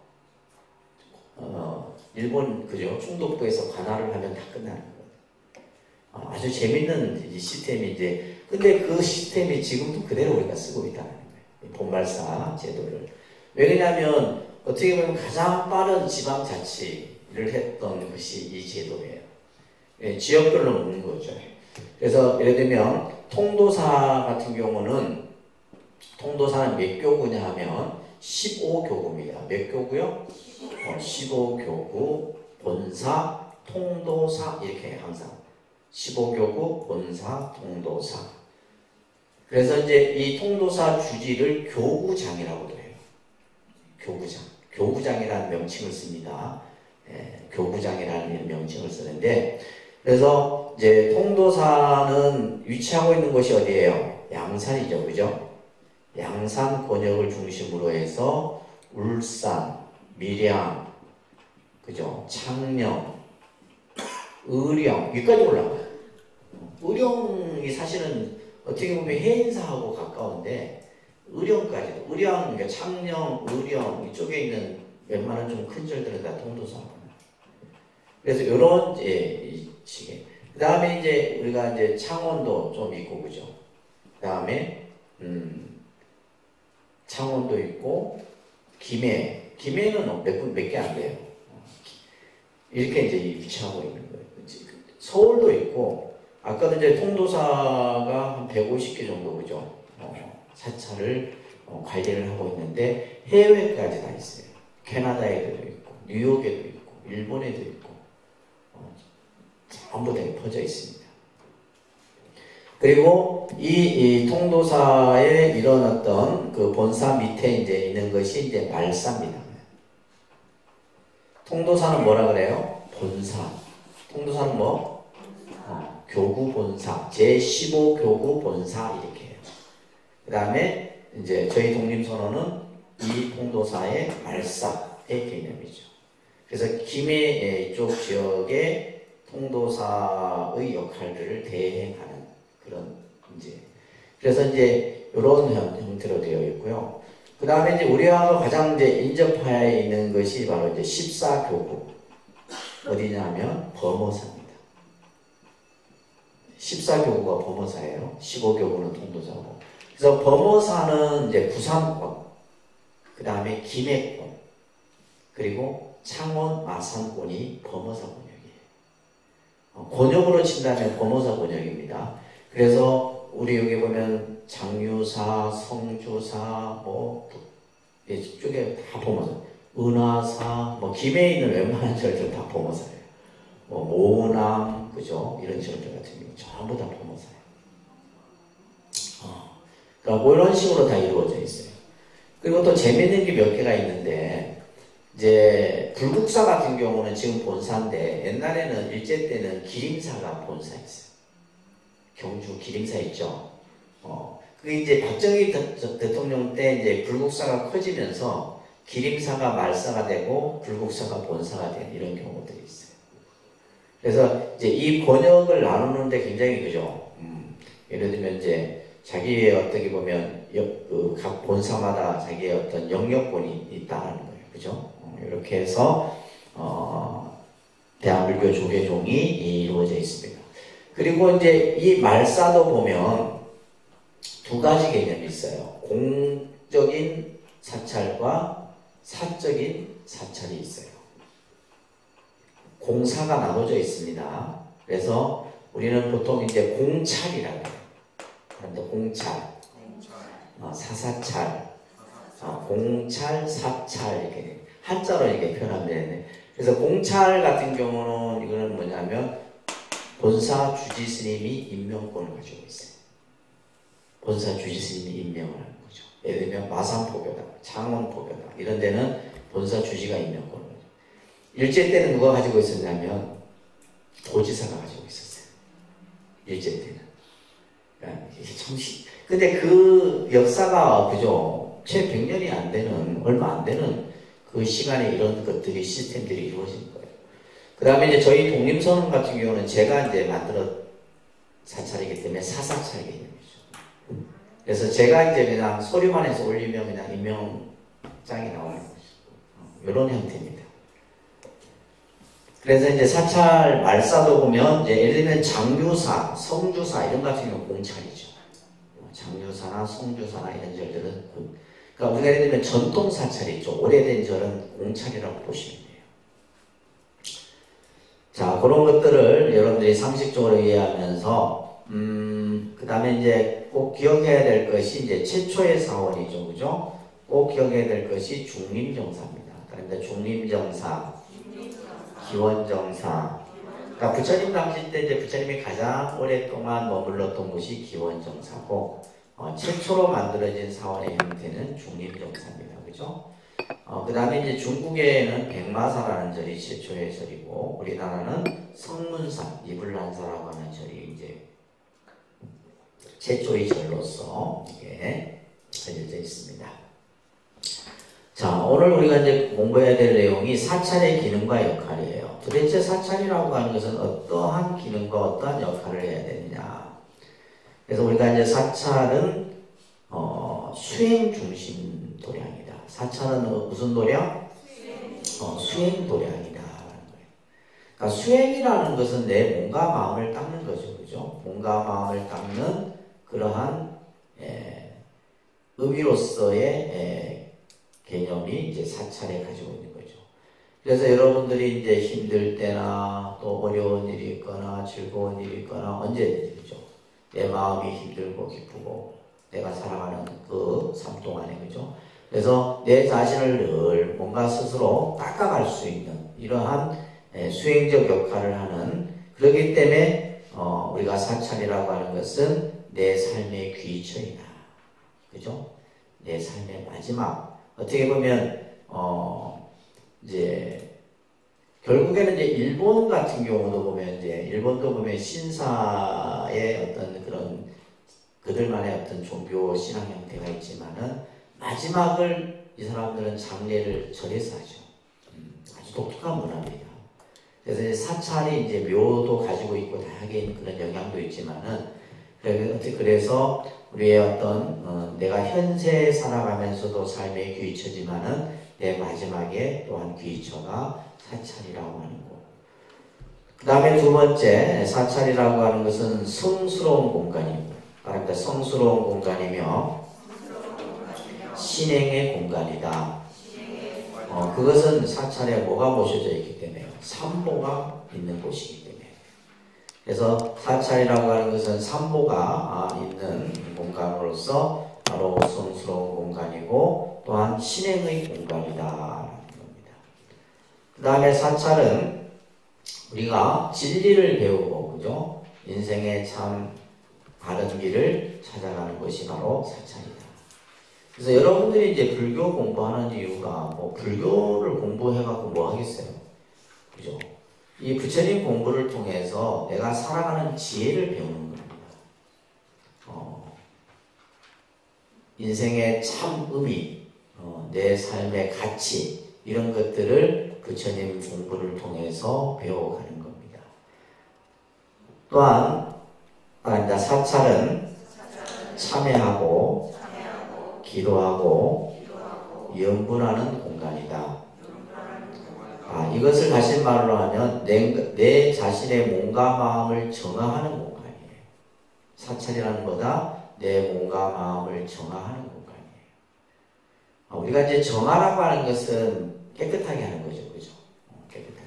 일본 그죠? 총독부에서 관할을 하면 다 끝나는 거예요. 아주 재밌는 시스템이 이제, 근데 그 시스템이 지금도 그대로 우리가 쓰고 있다는 거예요. 본말사 제도를. 왜냐하면 어떻게 보면 가장 빠른 지방자치를 했던 것이 이 제도예요. 지역별로 묶는 거죠. 그래서 예를 들면 통도사 같은 경우는, 통도사는 몇 교구냐 하면 15교구입니다. 몇 교구요? 15교구, 본사, 통도사, 이렇게 항상 15교구, 본사, 통도사. 그래서 이제 이 통도사 주지를 교구장이라고도 해요. 교구장. 교구장이라는 명칭을 씁니다. 교구장이라는 명칭을 쓰는데, 그래서 이제 통도사는 위치하고 있는 곳이 어디예요? 양산이죠, 그죠? 양산 권역을 중심으로 해서 울산, 밀양, 그죠? 창녕, 의령, 여기까지 올라가요. 의령이 사실은 어떻게 보면 해인사하고 가까운데, 의령까지도, 의령, 창녕, 의령 이쪽에 있는 웬만한 좀 큰 절들은 다 통도사하고. 그래서 이런 식의. 그 다음에 이제 우리가 이제 창원도 좀 있고, 그죠? 그 다음에 창원도 있고, 김해는 몇 개 안 돼요. 이렇게 이제 위치하고 있는 거예요. 서울도 있고, 아까도 이제 통도사가 한 150개 정도, 그죠? 사찰을 관리를 하고 있는데, 해외까지 다 있어요. 캐나다에도 있고, 뉴욕에도 있고, 일본에도 있고, 전부 다 퍼져 있습니다. 그리고 이 통도사의 이런 어떤 그 본사 밑에 이제 있는 것이 이제 말사입니다. 통도사는 뭐라 그래요? 본사. 통도사는 뭐? 교구 본사. 제15교구 본사 이렇게 해요. 그 다음에 이제 저희 독립선언은 이 통도사의 말사의 개념이죠. 그래서 김해 쪽 지역의 통도사의 역할들을 대행하는 그런 이제 그래서 이제 이런 형태로 되어 있고요. 그 다음에 이제 우리하고 가장 이제 인접하여 있는 것이 바로 이제 14교구 어디냐면 범어사입니다. 14교구가 범어사예요. 15교구는 통도사고. 그래서 범어사는 이제 부산권, 그 다음에 김해권, 그리고 창원, 마산권이 범어사 권역이에요. 권역으로 친다면 범어사 권역입니다. 그래서 우리 여기 보면 장유사, 성주사, 뭐 이쪽에 다 범어사, 은하사, 뭐 김해에 있는 웬만한 절들 다 범어사예요. 뭐 모남, 그죠? 이런 절들 같은 경우 전부 다 범어사예요. 그러니까 뭐 이런 식으로 다 이루어져 있어요. 그리고 또 재밌는 게 몇 개가 있는데, 이제 불국사 같은 경우는 지금 본사인데 옛날에는 일제 때는 기림사가 본사였어요. 경주 기림사 있죠. 그게 이제 박정희 대통령 때 이제 불국사가 커지면서 기림사가 말사가 되고 불국사가 본사가 된 이런 경우들이 있어요. 그래서 이제 이 권역을 나누는데 굉장히 그죠. 예를 들면 이제 자기의 어떻게 보면 각 본사마다 자기의 어떤 영역권이 있다는 거예요. 그죠? 이렇게 해서 대한불교 조계종이 이루어져 있습니다. 그리고 이제 이 말사도 보면 두 가지 개념이 있어요. 공적인 사찰과 사적인 사찰이 있어요. 공사가 나눠져 있습니다. 그래서 우리는 보통 이제 공찰이라고 해요. 그런데 공찰, 사사찰, 공찰, 사찰 이렇게 한자로 이렇게 표현하면 되는데, 그래서 공찰 같은 경우는 이거는 뭐냐면 본사 주지 스님이 임명권을 가지고 있어요. 본사 주지 스님이 임명을 하는 거죠. 예를 들면 마산포교다, 창원포교다 이런 데는 본사 주지가 임명권을 가지고. 일제 때는 누가 가지고 있었냐면 도지사가 가지고 있었어요. 일제 때는. 그러니까 근데 그 역사가 그죠? 채 100년이 안 되는, 얼마 안 되는 그 시간에 이런 것들이, 시스템들이 이루어진 거예요. 그 다음에 이제 저희 독립선언 같은 경우는 제가 이제 만들어 사찰이기 때문에 사사찰 개념이죠. 그래서 제가 이제 그냥 서류만 해서 올리면 그냥 임명장이 나오는 거죠. 이런 형태입니다. 그래서 이제 사찰 말사도 보면 이제 예를 들면 장유사, 성주사 이런 같은 경우는 공찰이죠. 장유사나 성주사나 이런 절들은 그러니까 우리가 예를 들면 전통 사찰이 있죠. 오래된 절은 공찰이라고 보시면 돼요. 자, 그런 것들을 여러분들이 상식적으로 이해하면서 그 다음에 이제 꼭 기억해야 될 것이 이제 최초의 사원이죠. 그죠? 꼭 기억해야 될 것이 중림정사입니다. 그런데 중림정사, 기원정사. 그러니까 부처님 당시 때 이제 부처님이 가장 오랫동안 머물렀던 곳이 기원정사고, 최초로 만들어진 사원의 형태는 중림정사입니다. 그죠? 그 다음에 이제 중국에는 백마사라는 절이 최초의 절이고, 우리나라는 성문사, 이불란사라고 하는 절이 이제 최초의 절로서 이게 알려져 있습니다. 자, 오늘 우리가 이제 공부해야 될 내용이 사찰의 기능과 역할이에요. 도대체 사찰이라고 하는 것은 어떠한 기능과 어떠한 역할을 해야 되느냐. 그래서 우리가 이제 사찰은 수행 중심 도량이다. 사찰은 무슨 도량? 수행 도량이다. 그러니까 수행이라는 것은 내 몸과 마음을 닦는 거죠. 그죠? 몸과 마음을 닦는 그러한 의미로서의 개념이 이제 사찰에 가지고 있는 거죠. 그래서 여러분들이 이제 힘들 때나 또 어려운 일이 있거나 즐거운 일이 있거나 언제든지죠. 내 마음이 힘들고 기쁘고 내가 살아가는 그 삶 동안에 그죠. 그래서 내 자신을 늘 뭔가 스스로 닦아갈 수 있는 이러한 수행적 역할을 하는, 그렇기 때문에 우리가 사찰이라고 하는 것은 내 삶의 귀처이다. 그죠? 내 삶의 마지막. 어떻게 보면 이제 결국에는 이제 일본 같은 경우도 보면 이제 일본도 보면 신사의 어떤 그런 그들만의 어떤 종교 신앙 형태가 있지만은 마지막을 이 사람들은 장례를 절에서 하죠. 아주 독특한 문화입니다. 그래서 이제 사찰이 이제 묘도 가지고 있고 다양한 그런 영향도 있지만은, 그래서 우리의 어떤 내가 현세에 살아가면서도 삶의 귀처지만은 내 마지막에 또한 귀처가 사찰이라고 하는 거. 그 다음에 두 번째, 사찰이라고 하는 것은 성스러운 공간입니다. 그러니까 성스러운 공간이며 신행의 공간이다. 그것은 사찰에 뭐가 모셔져 있기 때문에, 삼보가 있는 곳이기 때문에. 그래서 사찰이라고 하는 것은 삼보가 있는 공간으로서 바로 성스러운 공간이고 또한 신행의 공간이다. 그 다음에 사찰은 우리가 진리를 배우고, 그죠? 인생의 참 바른 길을 찾아가는 것이 바로 사찰이다. 그래서 여러분들이 이제 불교 공부하는 이유가 뭐 불교를 공부해갖고 뭐 하겠어요? 그죠? 이 부처님 공부를 통해서 내가 살아가는 지혜를 배우는 겁니다. 인생의 참 의미, 내 삶의 가치, 이런 것들을 부처님 공부를 통해서 배워가는 겁니다. 또한 사찰은 참회하고 기도하고 염불하는 공간이다. 이것을 다시 말로 하면 내 자신의 몸과 마음을 정화하는 공간이에요. 사찰이라는 거다 내 몸과 마음을 정화하는 공간이에요. 우리가 이제 정화라고 하는 것은 깨끗하게 하는 거죠. 그죠? 깨끗하게.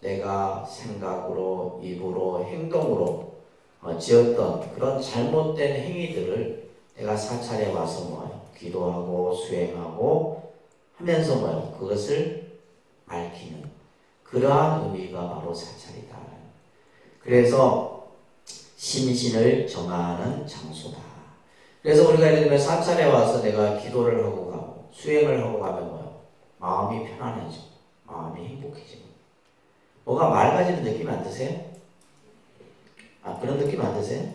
내가 생각으로, 입으로, 행동으로 지었던 그런 잘못된 행위들을 내가 사찰에 와서 뭐요? 기도하고 수행하고 하면서 뭐요? 그것을 밝히는 그러한 의미가 바로 사찰이다. 그래서 심신을 정화하는 장소다. 그래서 우리가 예를 들면 사찰에 와서 내가 기도를 하고 가고 수행을 하고 가면 뭐요? 마음이 편안해지고 마음이 행복해지고 뭐가 맑아지는 느낌 안 드세요? 그런 느낌 안 드세요?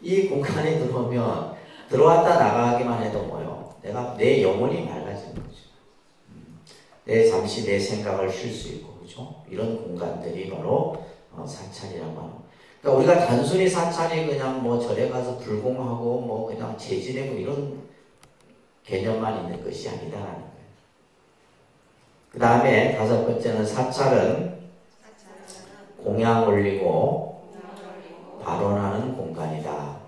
이 공간에 들어오면 들어왔다 나가기만 해도 뭐요? 내 영혼이 맑아지는 거죠. 잠시 내 생각을 쉴 수 있고, 그죠? 이런 공간들이 바로 사찰이라고 하는 거예요. 그러니까 우리가 단순히 사찰이 그냥 뭐 절에 가서 불공하고 뭐 그냥 제지내고 이런 개념만 있는 것이 아니다라는 거예요. 그 다음에 다섯 번째는 사찰은 공양 올리고 발언하는 공간이다.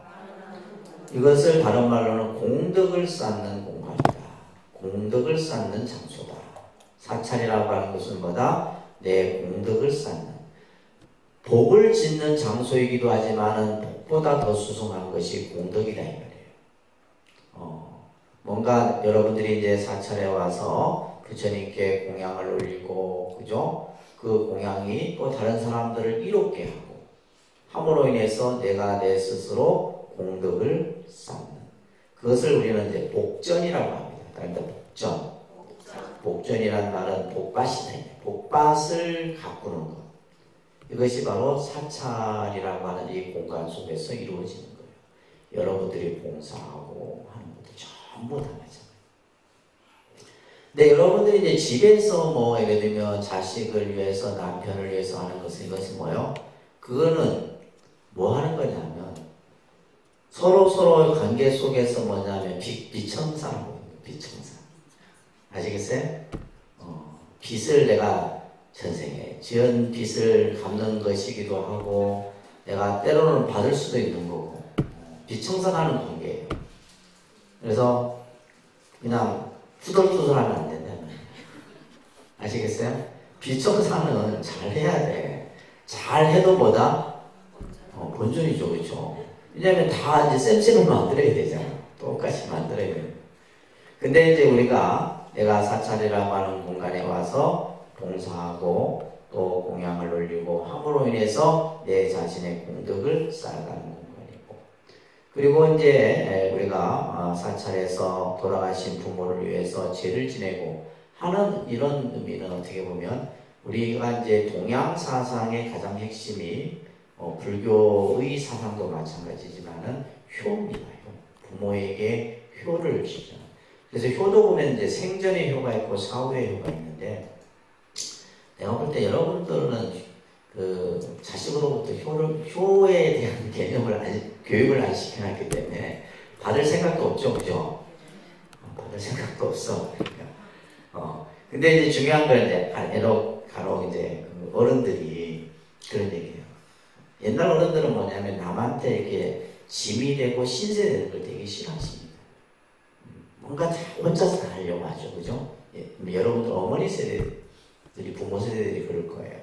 이것을 다른 말로는 공덕을 쌓는 공간이다. 공덕을 쌓는 장소다. 사찰이라고 하는 것은 뭐다? 내 공덕을 쌓는, 복을 짓는 장소이기도 하지만은 복보다 더 수승한 것이 공덕이다 이 말이에요. 뭔가 여러분들이 이제 사찰에 와서 부처님께 공양을 올리고, 그죠? 그 공양이 또 다른 사람들을 이롭게 하고 함으로 인해서 내가 내 스스로 공덕을 쌓는, 그것을 우리는 이제 복전이라고 합니다. 그러니까 복전. 복전이라는 말은 복밭이다. 복밭을 가꾸는 것. 이것이 바로 사찰이라고 하는 이 공간 속에서 이루어지는 거예요. 여러분들이 봉사하고 하는 것도 전부 다 마찬가지예요. 근데 여러분들이 이제 집에서 뭐 예를 들면 자식을 위해서 남편을 위해서 하는 것은 이것은 뭐예요? 그거는 뭐 하는 거냐면 서로 관계 속에서 뭐냐면 비청사라고 해요. 비청사. 아시겠어요? 빚을 내가 전생에 지은 빚을 갚는 것이기도 하고 내가 때로는 받을 수도 있는 거고 비청산하는 관계예요. 그래서 그냥 투덜투덜하면 안 된다는 거예요. 아시겠어요? 비청산은 잘 해야 돼. 잘 해도 뭐다? 본전이죠. 그렇죠? 왜냐면 다 이제 쌤쌤을 만들어야 되잖아. 똑같이 만들어야 돼요. 근데 이제 내가 사찰이라고 하는 공간에 와서 봉사하고 또 공양을 올리고 함으로 인해서 내 자신의 공덕을 쌓아가는 공간이고, 그리고 이제 우리가 사찰에서 돌아가신 부모를 위해서 제를 지내고 하는 이런 의미는 어떻게 보면 우리가 이제 동양 사상의 가장 핵심이 불교의 사상도 마찬가지지만은 효입니다. 효. 부모에게 효를 주죠. 그래서 효도 보면 이제 생전의 효가 있고 사후의 효가 있는데, 내가 볼 때 여러분들은 그 자식으로부터 효에 대한 개념을 교육을 안 시켜놨기 때문에 받을 생각도 없죠, 그죠? 받을 생각도 없어. 근데 이제 중요한 건 이제 간혹 이제 어른들이 그런 얘기해요. 옛날 어른들은 뭐냐면 남한테 이렇게 짐이 되고 신세되는 걸 되게 싫어하십니다. 뭔가 다 혼자서 다 하려고 하죠, 그죠? 여러분들 어머니 세대들이, 부모 세대들이 그럴 거예요.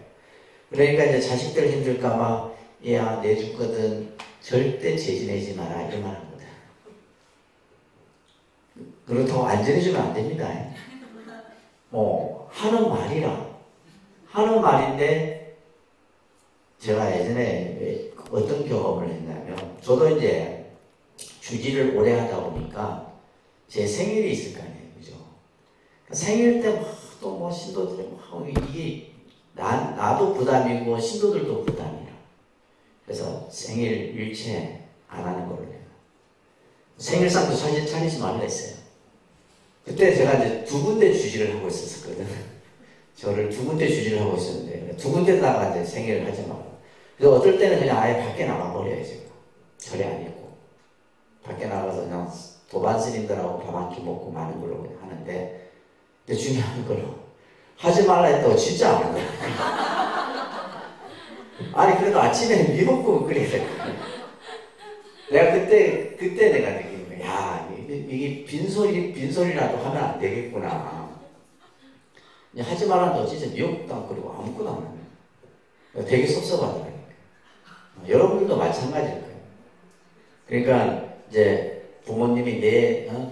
그러니까 이제 자식들 힘들까봐, 얘야, 내주거든. 절대 재지내지 마라. 이런 말 합니다. 그렇다고 안 지내주면 안 됩니다. 하는 말인데, 제가 예전에 어떤 경험을 했냐면, 저도 이제 주지를 오래 하다 보니까 제 생일이 있을 거 아니에요, 그죠? 생일 때 또 뭐 신도들이 이게 나도 부담이고 신도들도 부담이라. 그래서 생일 일체 안 하는 걸로 해요. 생일상도 차리지 말라 했어요. 그때 제가 이제 2군데 주지를 하고 있었거든. 저를 2군데 주지를 하고 있었는데 2군데다가 이제 생일을 하지 말고. 그래서 어떨 때는 그냥 아예 밖에 나가버려요, 제가. 절에 안 있고. 밖에 나가서 그냥 도반 스님들하고 밥 한 끼 먹고 마는 걸로 하는데, 근데 중요한 거는 하지 말라 했다고 진짜 안 한다. 아니 그래도 아침에 미역국 끓여야 될 거야. 내가 그때 내가 느낀 거야. 야, 이게 빈소리라도 하면 안 되겠구나. 하지 말란다고 진짜 미역국도 안 끓이고 아무것도 안 하네. 되게 섭섭하더라고요. 여러분들도 마찬가지일 거예요. 그러니까 이제 부모님이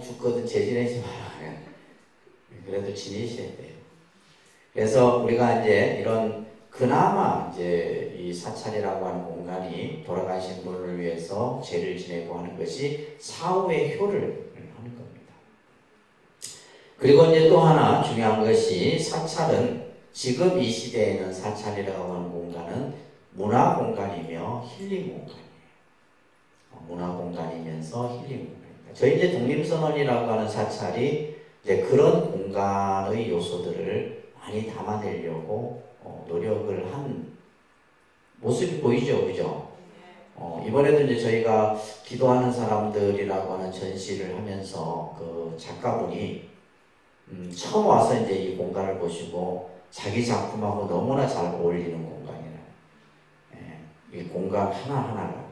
죽거든 재지내지 마라. 그래도 지내셔야 돼요. 그래서 우리가 이제 이런 그나마 이제 이 사찰이라고 하는 공간이 돌아가신 분을 위해서 제를 지내고 하는 것이 사후의 효를 하는 겁니다. 그리고 이제 또 하나 중요한 것이 사찰은 지금 이 시대에는 사찰이라고 하는 공간은 문화 공간이며 힐링 공간이에요. 문화 공간이면서 힐링 공간입니다. 저희 이제 독립선언이라고 하는 사찰이 이제 그런 공간의 요소들을 많이 담아내려고 노력을 한 모습이 보이죠, 그죠? 이번에도 이제 저희가 기도하는 사람들이라고 하는 전시를 하면서 그 작가분이 처음 와서 이제 이 공간을 보시고 자기 작품하고 너무나 잘 어울리는 공간이라. 이 공간 하나하나가.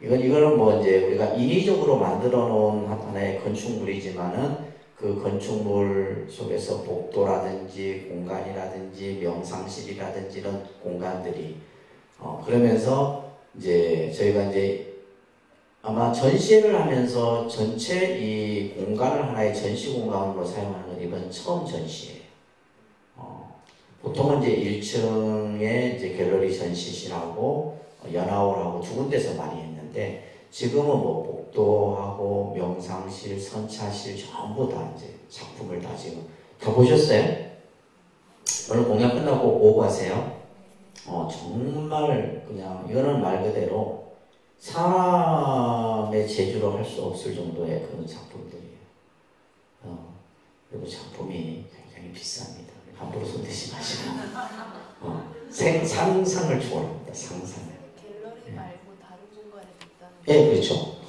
이거는 뭐 이제 우리가 인위적으로 만들어 놓은 하나의 건축물이지만은 그 건축물 속에서 복도라든지 공간이라든지 명상실이라든지 이런 공간들이 그러면서 이제 저희가 이제 아마 전시회를 하면서 전체 이 공간을 하나의 전시 공간으로 사용하는 건 이번 처음 전시회예요. 보통은 이제 1층에 이제 갤러리 전시실하고 연아울하고 2군데서 많이 했는데 지금은 뭐 복도하고 명상실, 선차실 전부 다 이제 작품을 다 지금 다 보셨어요? 오늘 공연 끝나고 오고 가세요. 정말 그냥 이거는 말 그대로 사람의 재주로 할 수 없을 정도의 그런 작품들이에요. 그리고 작품이 굉장히 비쌉니다. 함부로 손대지 마시고 상상을 초월합니다. 상상을. 갤러리 말고 다른 공간에도 있다는. 네, 그렇죠.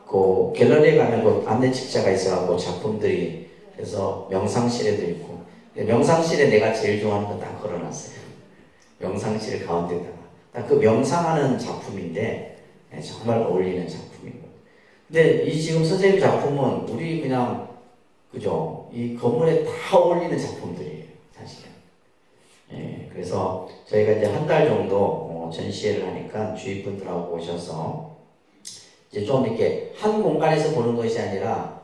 그 갤러리에 가면 그 안내 책자가 있어갖고 작품들이 그래서 명상실에도 있고 명상실에 내가 제일 좋아하는 거 딱 걸어놨어요. 명상실 가운데다가 딱 그 명상하는 작품인데 정말 어울리는 작품이고. 근데 이 지금 선생님 작품은 우리 그냥 그죠? 이 건물에 다 어울리는 작품들이에요, 사실은. 그래서 저희가 이제 한 달 정도 전시회를 하니까 주위 분들하고 오셔서 이제 좀 이렇게 한 공간에서 보는 것이 아니라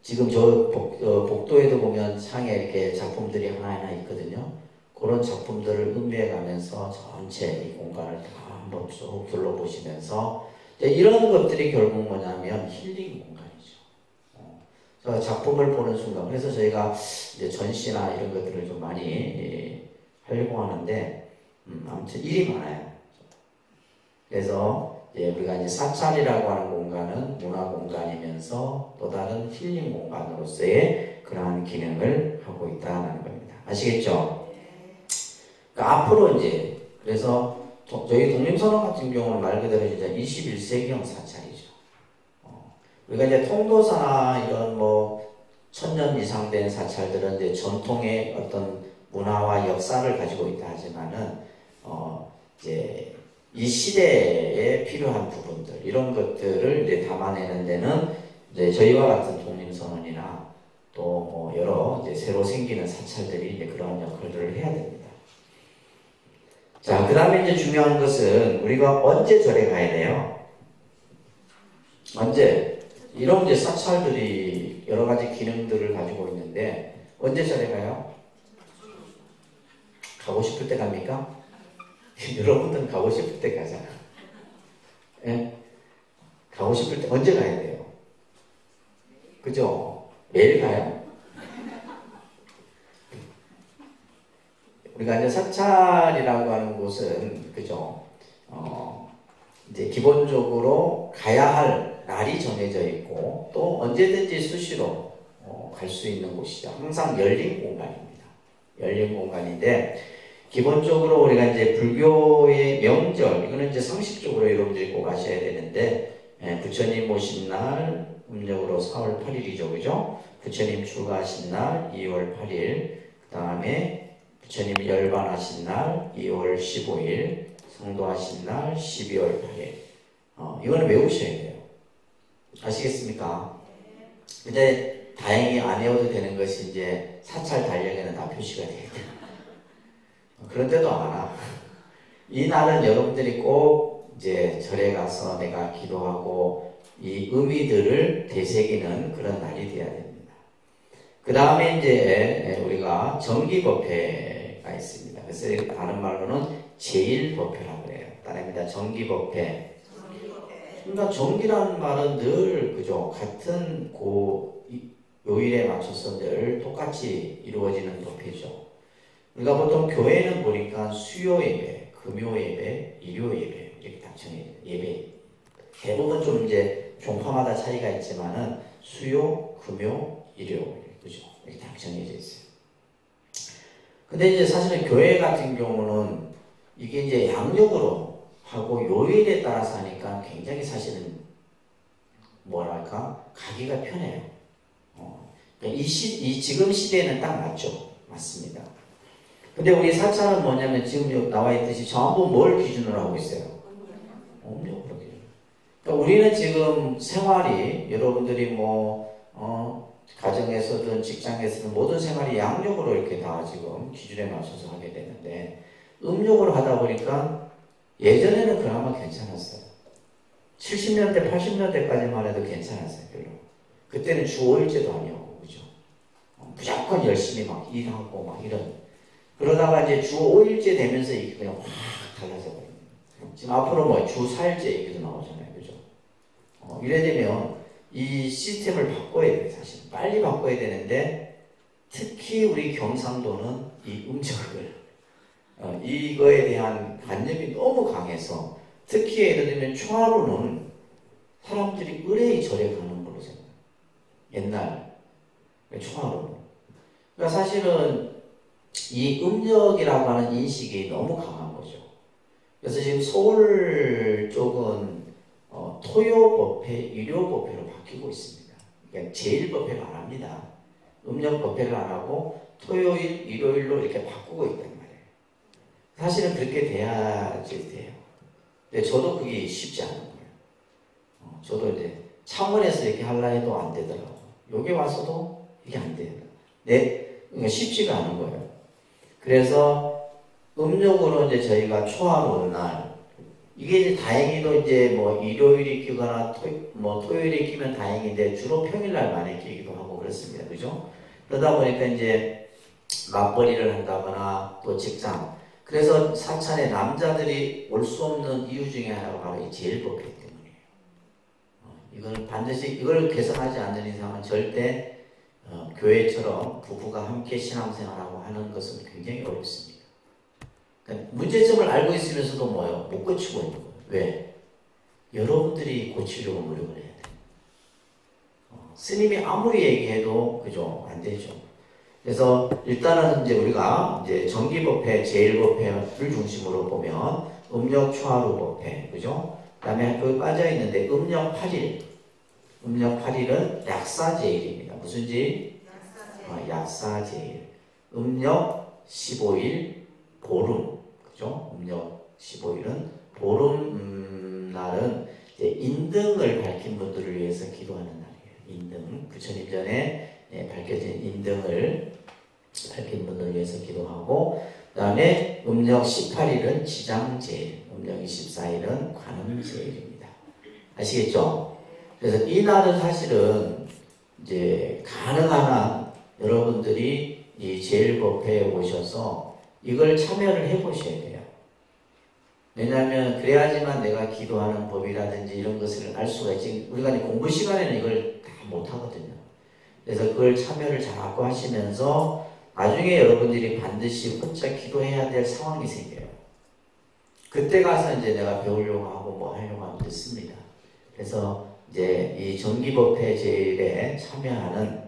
지금 저 복도에도 보면 창에 이렇게 작품들이 하나하나 있거든요. 그런 작품들을 음미해 가면서 전체 이 공간을 다 한번 쭉 둘러보시면서 이런 것들이 결국 뭐냐면 힐링 공간이죠. 작품을 보는 순간, 그래서 저희가 이제 전시나 이런 것들을 좀 많이 하려고 하는데, 아무튼 일이 많아요. 그래서 우리가 이제 사찰이라고 하는 공간은 문화 공간이면서 또 다른 힐링 공간으로서의 그러한 기능을 하고 있다는 겁니다. 아시겠죠? 그러니까 앞으로 이제, 그래서 저희 독립선언 같은 경우는 말 그대로 이제 21세기형 사찰이죠. 우리가 이제 통도사나 이런 뭐 천년 이상 된 사찰들은 이제 전통의 어떤 문화와 역사를 가지고 있다 하지만은 이제 이 시대에 필요한 부분들 이런 것들을 이제 담아내는 데는 이제 저희와 같은 독립선언이나 또 뭐 여러 이제 새로 생기는 사찰들이 이제 그런 역할들을 해야 됩니다. 자, 그 다음에 이제 중요한 것은 우리가 언제 절에 가야 돼요? 언제? 이런 이제 사찰들이 여러 가지 기능들을 가지고 있는데 언제 절에 가요? 가고 싶을 때 갑니까? 여러분들은 가고 싶을 때 가잖아. 예? 가고 싶을 때 언제 가야 돼요? 그죠? 매일 가요? 우리가 이제 사찰이라고 하는 곳은, 그죠? 이제 기본적으로 가야 할 날이 정해져 있고, 또 언제든지 수시로 갈 수 있는 곳이죠. 항상 열린 공간입니다. 열린 공간인데, 기본적으로 우리가 이제 불교의 명절, 이거는 이제 상식적으로 여러분들이 꼭 아셔야 되는데, 부처님 오신 날, 음력으로 4월 8일이죠. 그죠? 부처님 출가하신 날, 2월 8일, 그 다음에 부처님 열반하신 날, 2월 15일, 성도하신 날, 12월 8일. 이거는 외우셔야 돼요. 아시겠습니까? 근데 다행히 안 외워도 되는 것이 이제 사찰 달력에는 다 표시가 되겠다. 그런데도 안 와. 이 날은 여러분들이 꼭 이제 절에 가서 내가 기도하고 이 의미들을 되새기는 그런 날이 되어야 됩니다. 그 다음에 이제 우리가 정기법회가 있습니다. 그래서 다른 말로는 제일법회라고 해요. 따라합니다. 정기법회. 그러니까 정기라는 말은 늘 그죠? 같은 요일에 맞춰서 늘 똑같이 이루어지는 법회죠. 우리가 보통 교회는 보니까 수요 예배, 금요 예배, 일요 예배 이렇게 딱 정해져요. 예배 대부분 좀 이제 종파마다 차이가 있지만은 수요, 금요, 일요 그죠? 이렇게 딱 정해져 있어요. 근데 이제 사실은 교회 같은 경우는 이게 이제 양력으로 하고 요일에 따라서 하니까 굉장히 사실은 뭐랄까 가기가 편해요. 이 지금 시대에는 딱 맞죠. 맞습니다. 근데 우리 사찰은 뭐냐면 지금 나와 있듯이 전부 뭘 기준으로 하고 있어요? 음력으로 기준. 그러니까 우리는 지금 생활이 여러분들이 가정에서든 직장에서든 모든 생활이 양력으로 이렇게 다 지금 기준에 맞춰서 하게 되는데 음력으로 하다 보니까 예전에는 그나마 괜찮았어요. 70년대, 80년대까지만 해도 괜찮았어요. 별로. 그때는 주 5일제도 아니었고, 그죠? 무조건 열심히 막 일하고 막 이런. 그러다가 이제 주 5일제 되면서 이게 그냥 확 달라져 버립니다. 지금 앞으로 뭐 주 4일제 얘기도 나오잖아요. 그죠? 이래 되면 이 시스템을 바꿔야 돼요. 사실. 빨리 바꿔야 되는데 특히 우리 경상도는 이 음력을 이거에 대한 관념이 너무 강해서 특히 예를 들면 초하루는 사람들이 의뢰의 절에 가는 걸로 생각해요. 옛날 초하루는. 그러니까 사실은 이 음력이라고 하는 인식이 너무 강한 거죠. 그래서 지금 서울 쪽은 토요법회, 일요법회로 바뀌고 있습니다. 그러니까 제일법회를 안 합니다. 음력법회를 안 하고 토요일, 일요일로 이렇게 바꾸고 있단 말이에요. 사실은 그렇게 돼야지 돼요. 근데 저도 그게 쉽지 않은 거예요. 저도 이제 창원에서 이렇게 하려 해도 안 되더라고요. 여기 와서도 이게 안 돼요. 그러니까 쉽지가 않은 거예요. 그래서 음력으로 이제 저희가 초하루 날, 이게 이제 다행히도 이제 뭐 일요일이 끼거나 토요일에 끼면 다행인데 주로 평일날 많이 끼기도 하고 그렇습니다. 그죠? 그러다 보니까 이제 맞벌이를 한다거나 또 직장. 그래서 사찰에 남자들이 올 수 없는 이유 중에 하나가 바로 이 제일법회 때문이에요. 이걸 반드시 이걸 개선하지 않는 이상은 절대 교회처럼 부부가 함께 신앙생활하고 하는 것은 굉장히 어렵습니다. 그러니까 문제점을 알고 있으면서도 뭐예요? 못 고치고 있는 거예요. 왜? 여러분들이 고치려고 노력을 해야 돼요. 스님이 아무리 얘기해도 그죠? 안 되죠. 그래서 일단은 이제 우리가 이제 정기법회, 제일법회를 중심으로 보면 음력 초하루법회, 그죠? 그 다음에 거기 빠져 있는데 음력 8일, 음력 8일은 약사제일입니다. 무슨 제일? 약사제일. 음력 15일 보름, 그죠? 음력 15일은 보름 날은 이제 인등을 밝힌 분들을 위해서 기도하는 날이에요. 인등, 부처님 전에 밝혀진 인등을 밝힌 분들을 위해서 기도하고, 그 다음에 음력 18일은 지장제일, 음력 24일은 관음제일입니다. 아시겠죠? 그래서 이 날은 사실은 이제 가능한 한 여러분들이 이 제일법회에 오셔서 이걸 참여를 해보셔야 돼요. 왜냐하면 그래야지만 내가 기도하는 법이라든지 이런 것을 알 수가 있지. 우리가 공부 시간에는 이걸 다 못하거든요. 그래서 그걸 참여를 자꾸 하시면서 나중에 여러분들이 반드시 혼자 기도해야 될 상황이 생겨요. 그때 가서 이제 내가 배우려고 하고 뭐 하려고 하면 늦습니다. 그래서 이제 이 정기법회 제일에 참여하는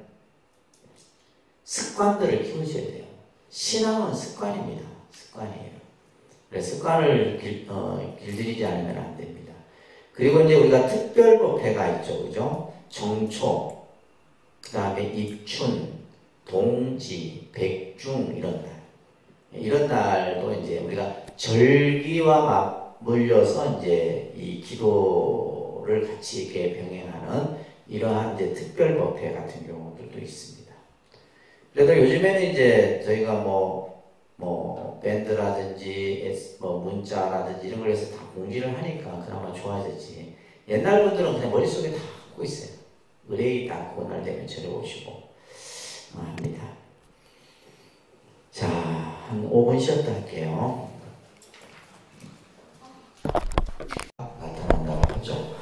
습관들을 키우셔야 돼요. 신앙은 습관입니다. 습관이에요. 그래서 습관을 길들이지 않으면 안 됩니다. 그리고 이제 우리가 특별법회가 있죠. 그죠? 정초, 그 다음에 입춘, 동지, 백중 이런 날. 이런 날도 이제 우리가 절기와 맞물려서 이제 이 기도를 같이 이렇게 병행하는 이러한 이제 특별법회 같은 경우들도 있습니다. 그래도 요즘에는 이제 저희가 뭐 밴드라든지 뭐 문자라든지 이런 걸 해서 다 공지를 하니까 그나마 좋아졌지. 옛날 분들은 그냥 머릿속에 다 갖고 있어요. 의뢰이 딱 그날 되면 절에 오시고 합니다. 자, 한 5분 쉬었다 할게요. 나타난다고 하죠.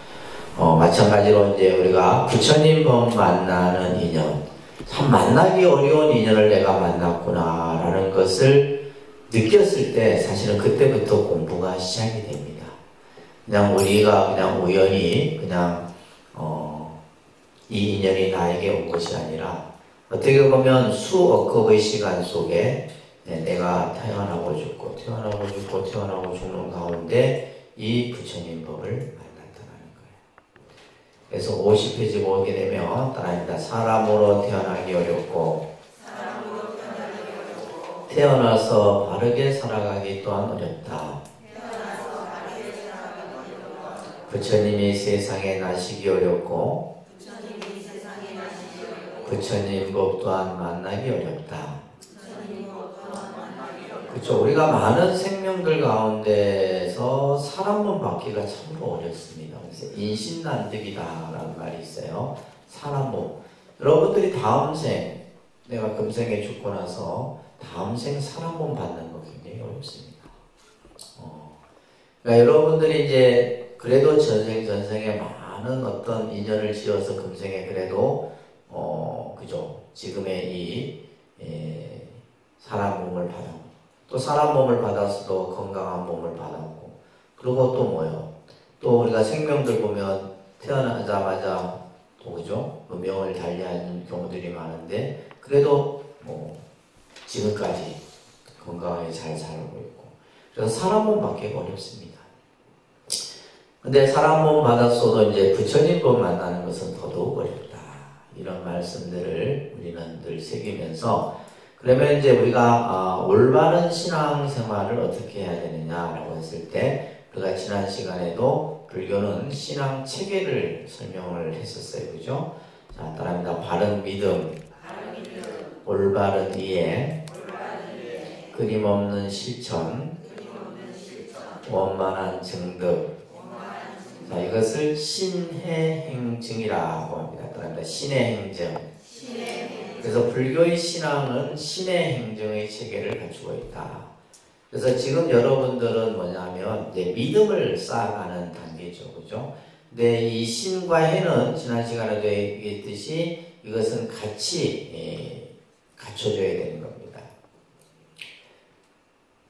마찬가지로 이제 우리가 부처님 법 만나는 인연, 참 만나기 어려운 인연을 내가 만났구나라는 것을 느꼈을 때 사실은 그때부터 공부가 시작이 됩니다. 그냥 우리가 그냥 우연히 그냥 이 인연이 나에게 온 것이 아니라 어떻게 보면 수억억의 시간 속에 내가 태어나고 죽고 태어나고 죽고 태어나고 죽는 가운데 이 부처님 법을 만났다는 거예요. 그래서 50페이지 보게 되면 따라합니다. 사람으로 태어나기 어렵고 태어나서 바르게 살아가기 또한 어렵다. 부처님이 세상에 나시기 어렵고 부처님 법 또한 만나기 어렵다. 그렇죠. 우리가 많은 생명들 가운데서 사람 몸 받기가 참으로 어렵습니다. 그래서 인신난득이다라는 말이 있어요. 사람 몸. 여러분들이 다음 생, 내가 금생에 죽고 나서 다음 생 사람 몸 받는 거 굉장히 어렵습니다. 그러니까 여러분들이 이제 그래도 전생에 많은 어떤 인연을 지어서 금생에 그래도 그죠? 지금의 이 사람 몸을 받았고 또 사람 몸을 받았어도 건강한 몸을 받았고 그리고 또 뭐요? 또 우리가 생명들 보면 태어나자마자 또 그죠? 명을 달리하는 경우들이 많은데 그래도 뭐 지금까지 건강하게 잘 살고 있고 그래서 사람 몸 받기가 어렵습니다. 근데 사람 몸 받았어도 이제 부처님 법 만나는 것은 더더욱 어렵다. 이런 말씀들을 우리는 늘 새기면서 그러면 이제 우리가 올바른 신앙생활을 어떻게 해야 되느냐라고 했을 때 우리가 지난 시간에도 불교는 신앙 체계를 설명을 했었어요. 그죠? 자, 따라합니다. 바른 믿음, 올바른 이해, 끊임없는 실천, 원만한 증득. 자, 이것을 신해행증이라고 합니다. 그러니까 신의 행증. 그래서 불교의 신앙은 신의 행증의 체계를 갖추고 있다. 그래서 지금 여러분들은 뭐냐면 이제 믿음을 쌓아가는 단계죠, 그죠? 근데 이 신과 해는 지난 시간에도 얘기했듯이 이것은 같이 갖춰줘야 되는 겁니다.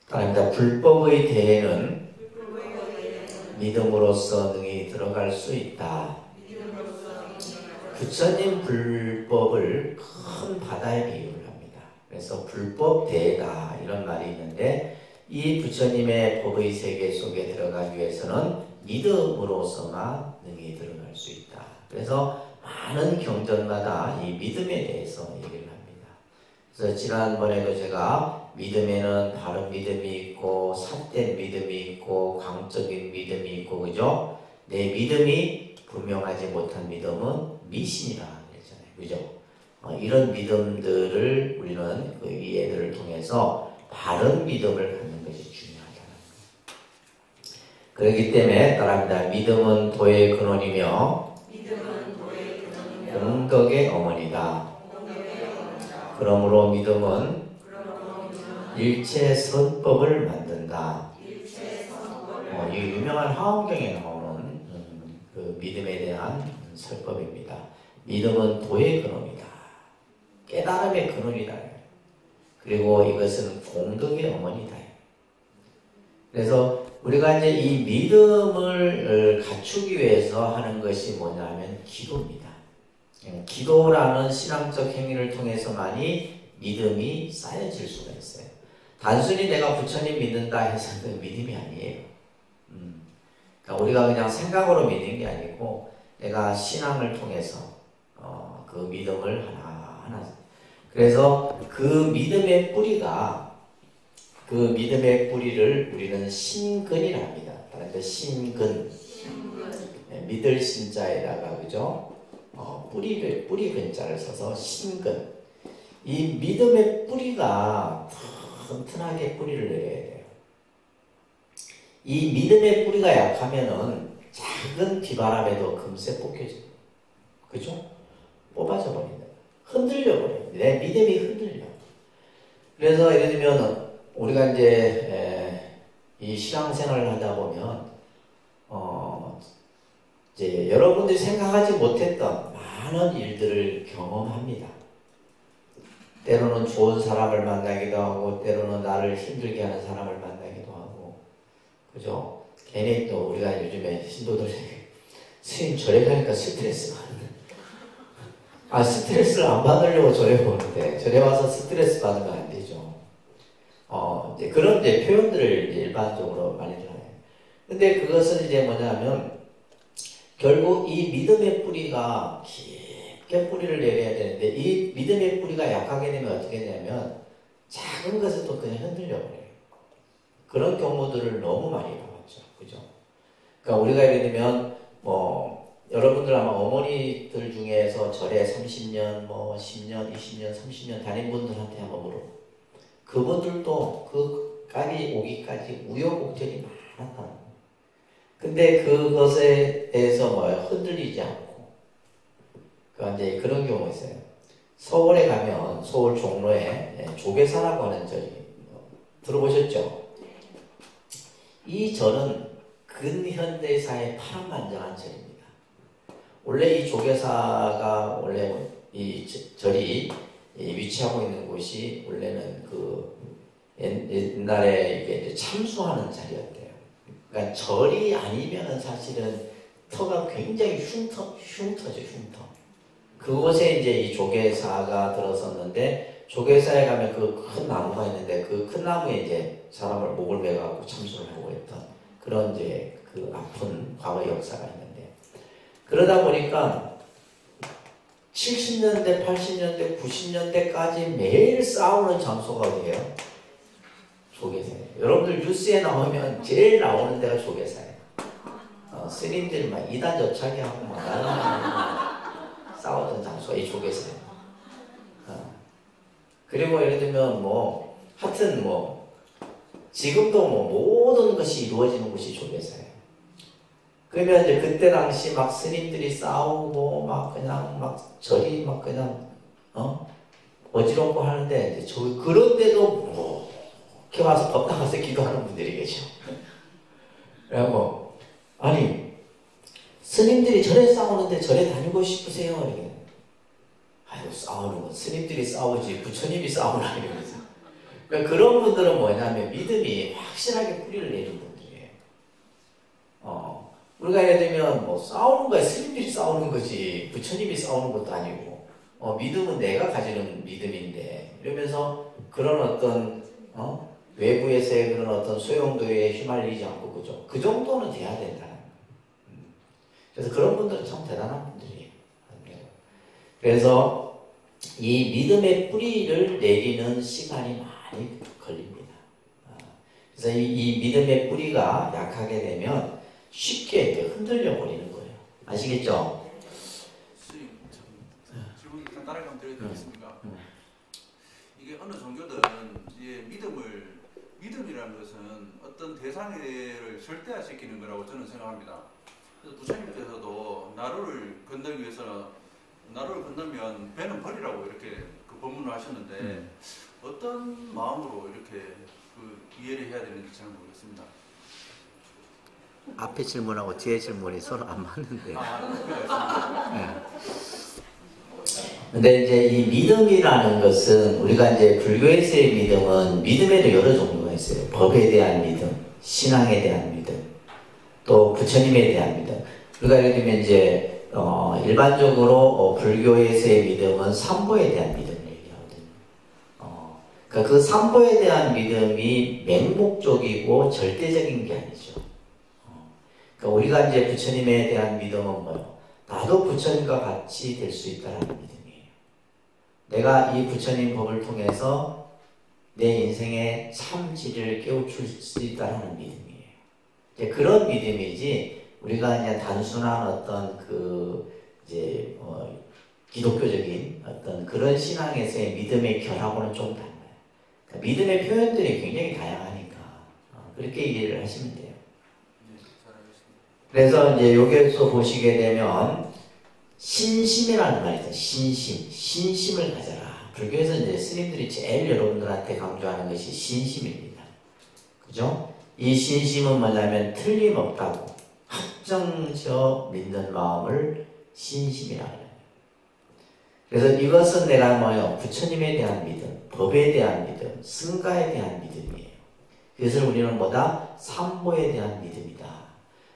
따라합니다. 불법의 대에는 믿음으로써 능히 들어갈 수 있다. 부처님 불법을 큰 바다에 비유를 합니다. 그래서 불법 대다 이런 말이 있는데 이 부처님의 법의 세계 속에 들어가기 위해서는 믿음으로서만 능히 들어갈 수 있다. 그래서 많은 경전마다 이 믿음에 대해서 얘기를 합니다. 그래서 지난번에도 제가 믿음에는 바른 믿음이 있고 삿된 믿음이 있고 광적인 믿음이 있고 그죠? 내 믿음이 분명하지 못한 믿음은 미신이라 그랬잖아요. 그죠? 이런 믿음들을 우리는 그 예들을 통해서 바른 믿음을 갖는 것이 중요하다는 거예요. 그렇기 때문에 따라합니다. 믿음은 도의 근원이며 공덕의 어머니다. 그러므로 믿음은 일체 선법을 만든다. 이 유명한 화엄경에 나오는 그 믿음에 대한 설법입니다. 믿음은 도의 근원이다. 깨달음의 근원이다. 그리고 이것은 공덕의 어머니다. 그래서 우리가 이제 이 믿음을 갖추기 위해서 하는 것이 뭐냐면 기도입니다. 기도라는 신앙적 행위를 통해서만이 믿음이 쌓여질 수가 있어요. 단순히 내가 부처님 믿는다 해서 그 믿음이 아니에요. 그러니까 우리가 그냥 생각으로 믿는 게 아니고 내가 신앙을 통해서 그 믿음을 하나 그래서 그 믿음의 뿌리를 우리는 신근이라 합니다. 그러니까 신근. 믿을 신자에다가 그죠? 뿌리 근자를 써서 신근. 이 믿음의 뿌리가 튼튼하게 뿌리를 내려야 돼요. 이 믿음의 뿌리가 약하면은 작은 비바람에도 금세 뽑혀져요. 그죠? 뽑아져 버린다. 흔들려 버려요. 내 믿음이 흔들려. 그래서 예를 들면 우리가 이 신앙생활을 하다 보면 이제 여러분들이 생각하지 못했던 많은 일들을 경험합니다. 때로는 좋은 사람을 만나기도 하고 때로는 나를 힘들게 하는 사람을 만나기도 하고 그죠? 괜히 또 우리가 요즘에 신도들에게 스님 절에 가니까 스트레스 받는 스트레스를 안 받으려고 절에 오는데 절에 와서 스트레스 받으면 안 되죠. 이제 그런 이제 표현들을 이제 일반적으로 많이들 해요. 근데 그것은 이제 뭐냐면 결국 이 믿음의 뿌리가 깊게 뿌리를 내려야 되는데 이 믿음의 뿌리가 약하게 되면 어떻게 되냐면 작은 것을 또 그냥 흔들려 버려요. 그런 경우들을 너무 많이 봐왔죠. 그죠? 그러니까 우리가 예를 들면 여러분들 아마 어머니들 중에서 절에 30년, 10년, 20년, 30년 다닌 분들한테 한번 물어보. 그분들도 그 까지 오기까지 우여곡절이 많았다는 거예요. 근데 그것에 대해서 흔들리지 않고. 그러니까 이제 그런 경우가 있어요. 서울에 가면 서울 종로에 조계사라고 하는 절이 들어보셨죠? 이 절은 근현대사의 파란만장한 절입니다. 원래 이 조계사가 원래 이 절이 위치하고 있는 곳이 원래는 그 옛날에 이게 참수하는 자리였대요. 그러니까 절이 아니면은 사실은 터가 굉장히 흉터죠, 흉터. 그곳에 이제 이 조계사가 들어섰는데 조계사에 가면 그 큰 나무가 있는데 그 큰 나무에 이제 사람을 목을 매갖고 참수를 하고 했던 그런 이제 그 아픈 과거 역사가 있는데 그러다 보니까 70년대, 80년대, 90년대까지 매일 싸우는 장소가 어디예요? 조계사예요. 여러분들 뉴스에 나오면 제일 나오는 데가 조계사예요. 스님들이 막 이단 접착이 하고 막 나는 싸웠던 장소가 이 조계사예요. 그리고 예를 들면 하여튼 지금도 뭐 모든 것이 이루어지는 곳이 조계사예요. 그러면 이제 그때 당시 막 스님들이 싸우고 막 그냥 막 절이 막 그냥 어지럽고 하는데 이제 그런데도 뭐 이렇게 와서 법당 가서 기도하는 분들이 계셔. 그래고 아니 스님들이 절에 싸우는데 절에 다니고 싶으세요? 이렇게. 아이고 싸우는 건 스님들이 싸우지 부처님이 싸우나 이러면서. 그러니까 그런 분들은 뭐냐면 믿음이 확실하게 뿌리를 내린 분들이에요. 우리가 예를 들면 뭐 싸우는 거야 스님들이 싸우는 거지 부처님이 싸우는 것도 아니고 믿음은 내가 가지는 믿음인데 이러면서 그런 어떤 외부에서의 그런 어떤 소용돌이에 휘말리지 않고 그죠? 그 정도는 돼야 된다는 거예요. 그래서 그런 분들은 참 대단한 분들이에요. 그래서 이 믿음의 뿌리를 내리는 시간이 많이 걸립니다. 그래서 이 믿음의 뿌리가 약하게 되면 쉽게 흔들려 버리는 거예요. 아시겠죠? 질문 간단하게 한번 드려도 되겠습니까? 이게 어느 종교든 이제 믿음이라는 것은 어떤 대상을 절대화시키는 거라고 저는 생각합니다. 그래서 부처님께서도 나루를 건너기 위해서 나루를 건너면 배는 버리라고 이렇게 그 법문을 하셨는데 어떤 마음으로 이렇게 그 이해를 해야 되는지 잘 모르겠습니다. 앞에 질문하고 뒤에 질문이 서로 안 맞는데. 근데 이제 이 믿음이라는 것은 우리가 이제 불교에서의 믿음은 믿음에도 여러 종류가 있어요. 법에 대한 믿음, 신앙에 대한 믿음, 또 부처님에 대한 믿음. 우리가 예를 들면 이제 일반적으로 불교에서의 믿음은 삼보에 대한 믿음을 얘기하거든요. 그러니까 그 삼보에 대한 믿음이 맹목적이고 절대적인 게 아니죠. 그러니까 우리가 이제 부처님에 대한 믿음은 뭐예요? 나도 부처님과 같이 될 수 있다는 믿음이에요. 내가 이 부처님 법을 통해서 내 인생의 참 진리를 깨우칠 수 있다는 믿음이에요. 이제 그런 믿음이지 우리가 그냥 단순한 어떤 이제 기독교적인 어떤 그런 신앙에서의 믿음의 결하고는 좀 달라요. 그러니까 믿음의 표현들이 굉장히 다양하니까 그렇게 이해를 하시면 돼요. 그래서 이제 여기에서 보시게 되면 신심이라는 말이 있어요. 신심을 가져라. 불교에서 이제 스님들이 제일 여러분들한테 강조하는 것이 신심입니다. 그죠? 이 신심은 뭐냐면 틀림없다고 확정져 믿는 마음을 신심이라고 해요. 그래서 이것은 내가 뭐예요? 부처님에 대한 믿음, 법에 대한 믿음, 승가에 대한 믿음이에요. 그것을 우리는 뭐다? 삼보에 대한 믿음이다.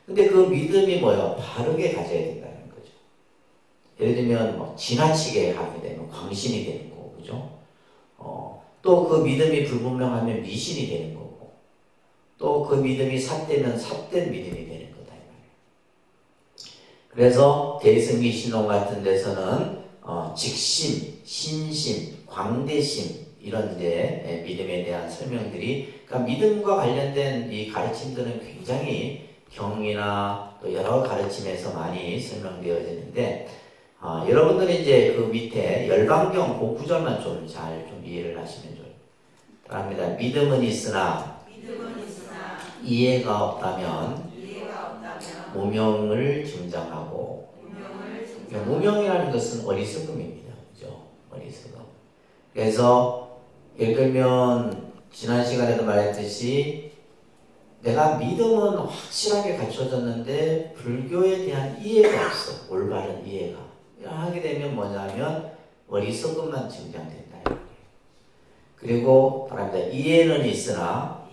근데 그 믿음이 뭐예요? 바르게 가져야 된다는 거죠. 예를 들면 뭐 지나치게 하게 되면 광신이 되는 거고, 그죠? 또 그 믿음이 불분명하면 미신이 되는 거고, 또 그 믿음이 삿되면 삿된 믿음이 되는 거다. 그래서 대승기 신론 같은 데서는 직심, 신심, 광대심 이런 이제 믿음에 대한 설명들이, 그러니까 믿음과 관련된 이 가르침들은 굉장히 경이나 또 여러 가르침에서 많이 설명되어지는데, 여러분들이 이제 그 밑에 열반경 그 구절만 좀 잘 좀 이해를 하시면 좋습니다. 믿음은 있으나 이해가 없다면 무명을 증장하고, 무명이라는 것은 어리석음입니다. 그죠? 어리석음. 그래서 예를 들면 지난 시간에도 말했듯이 내가 믿음은 확실하게 갖춰졌는데 불교에 대한 이해가 없어. 올바른 이해가. 하게 되면 뭐냐면 어리석음만 증장된다. 그리고 바랍니다. 이해는 있으나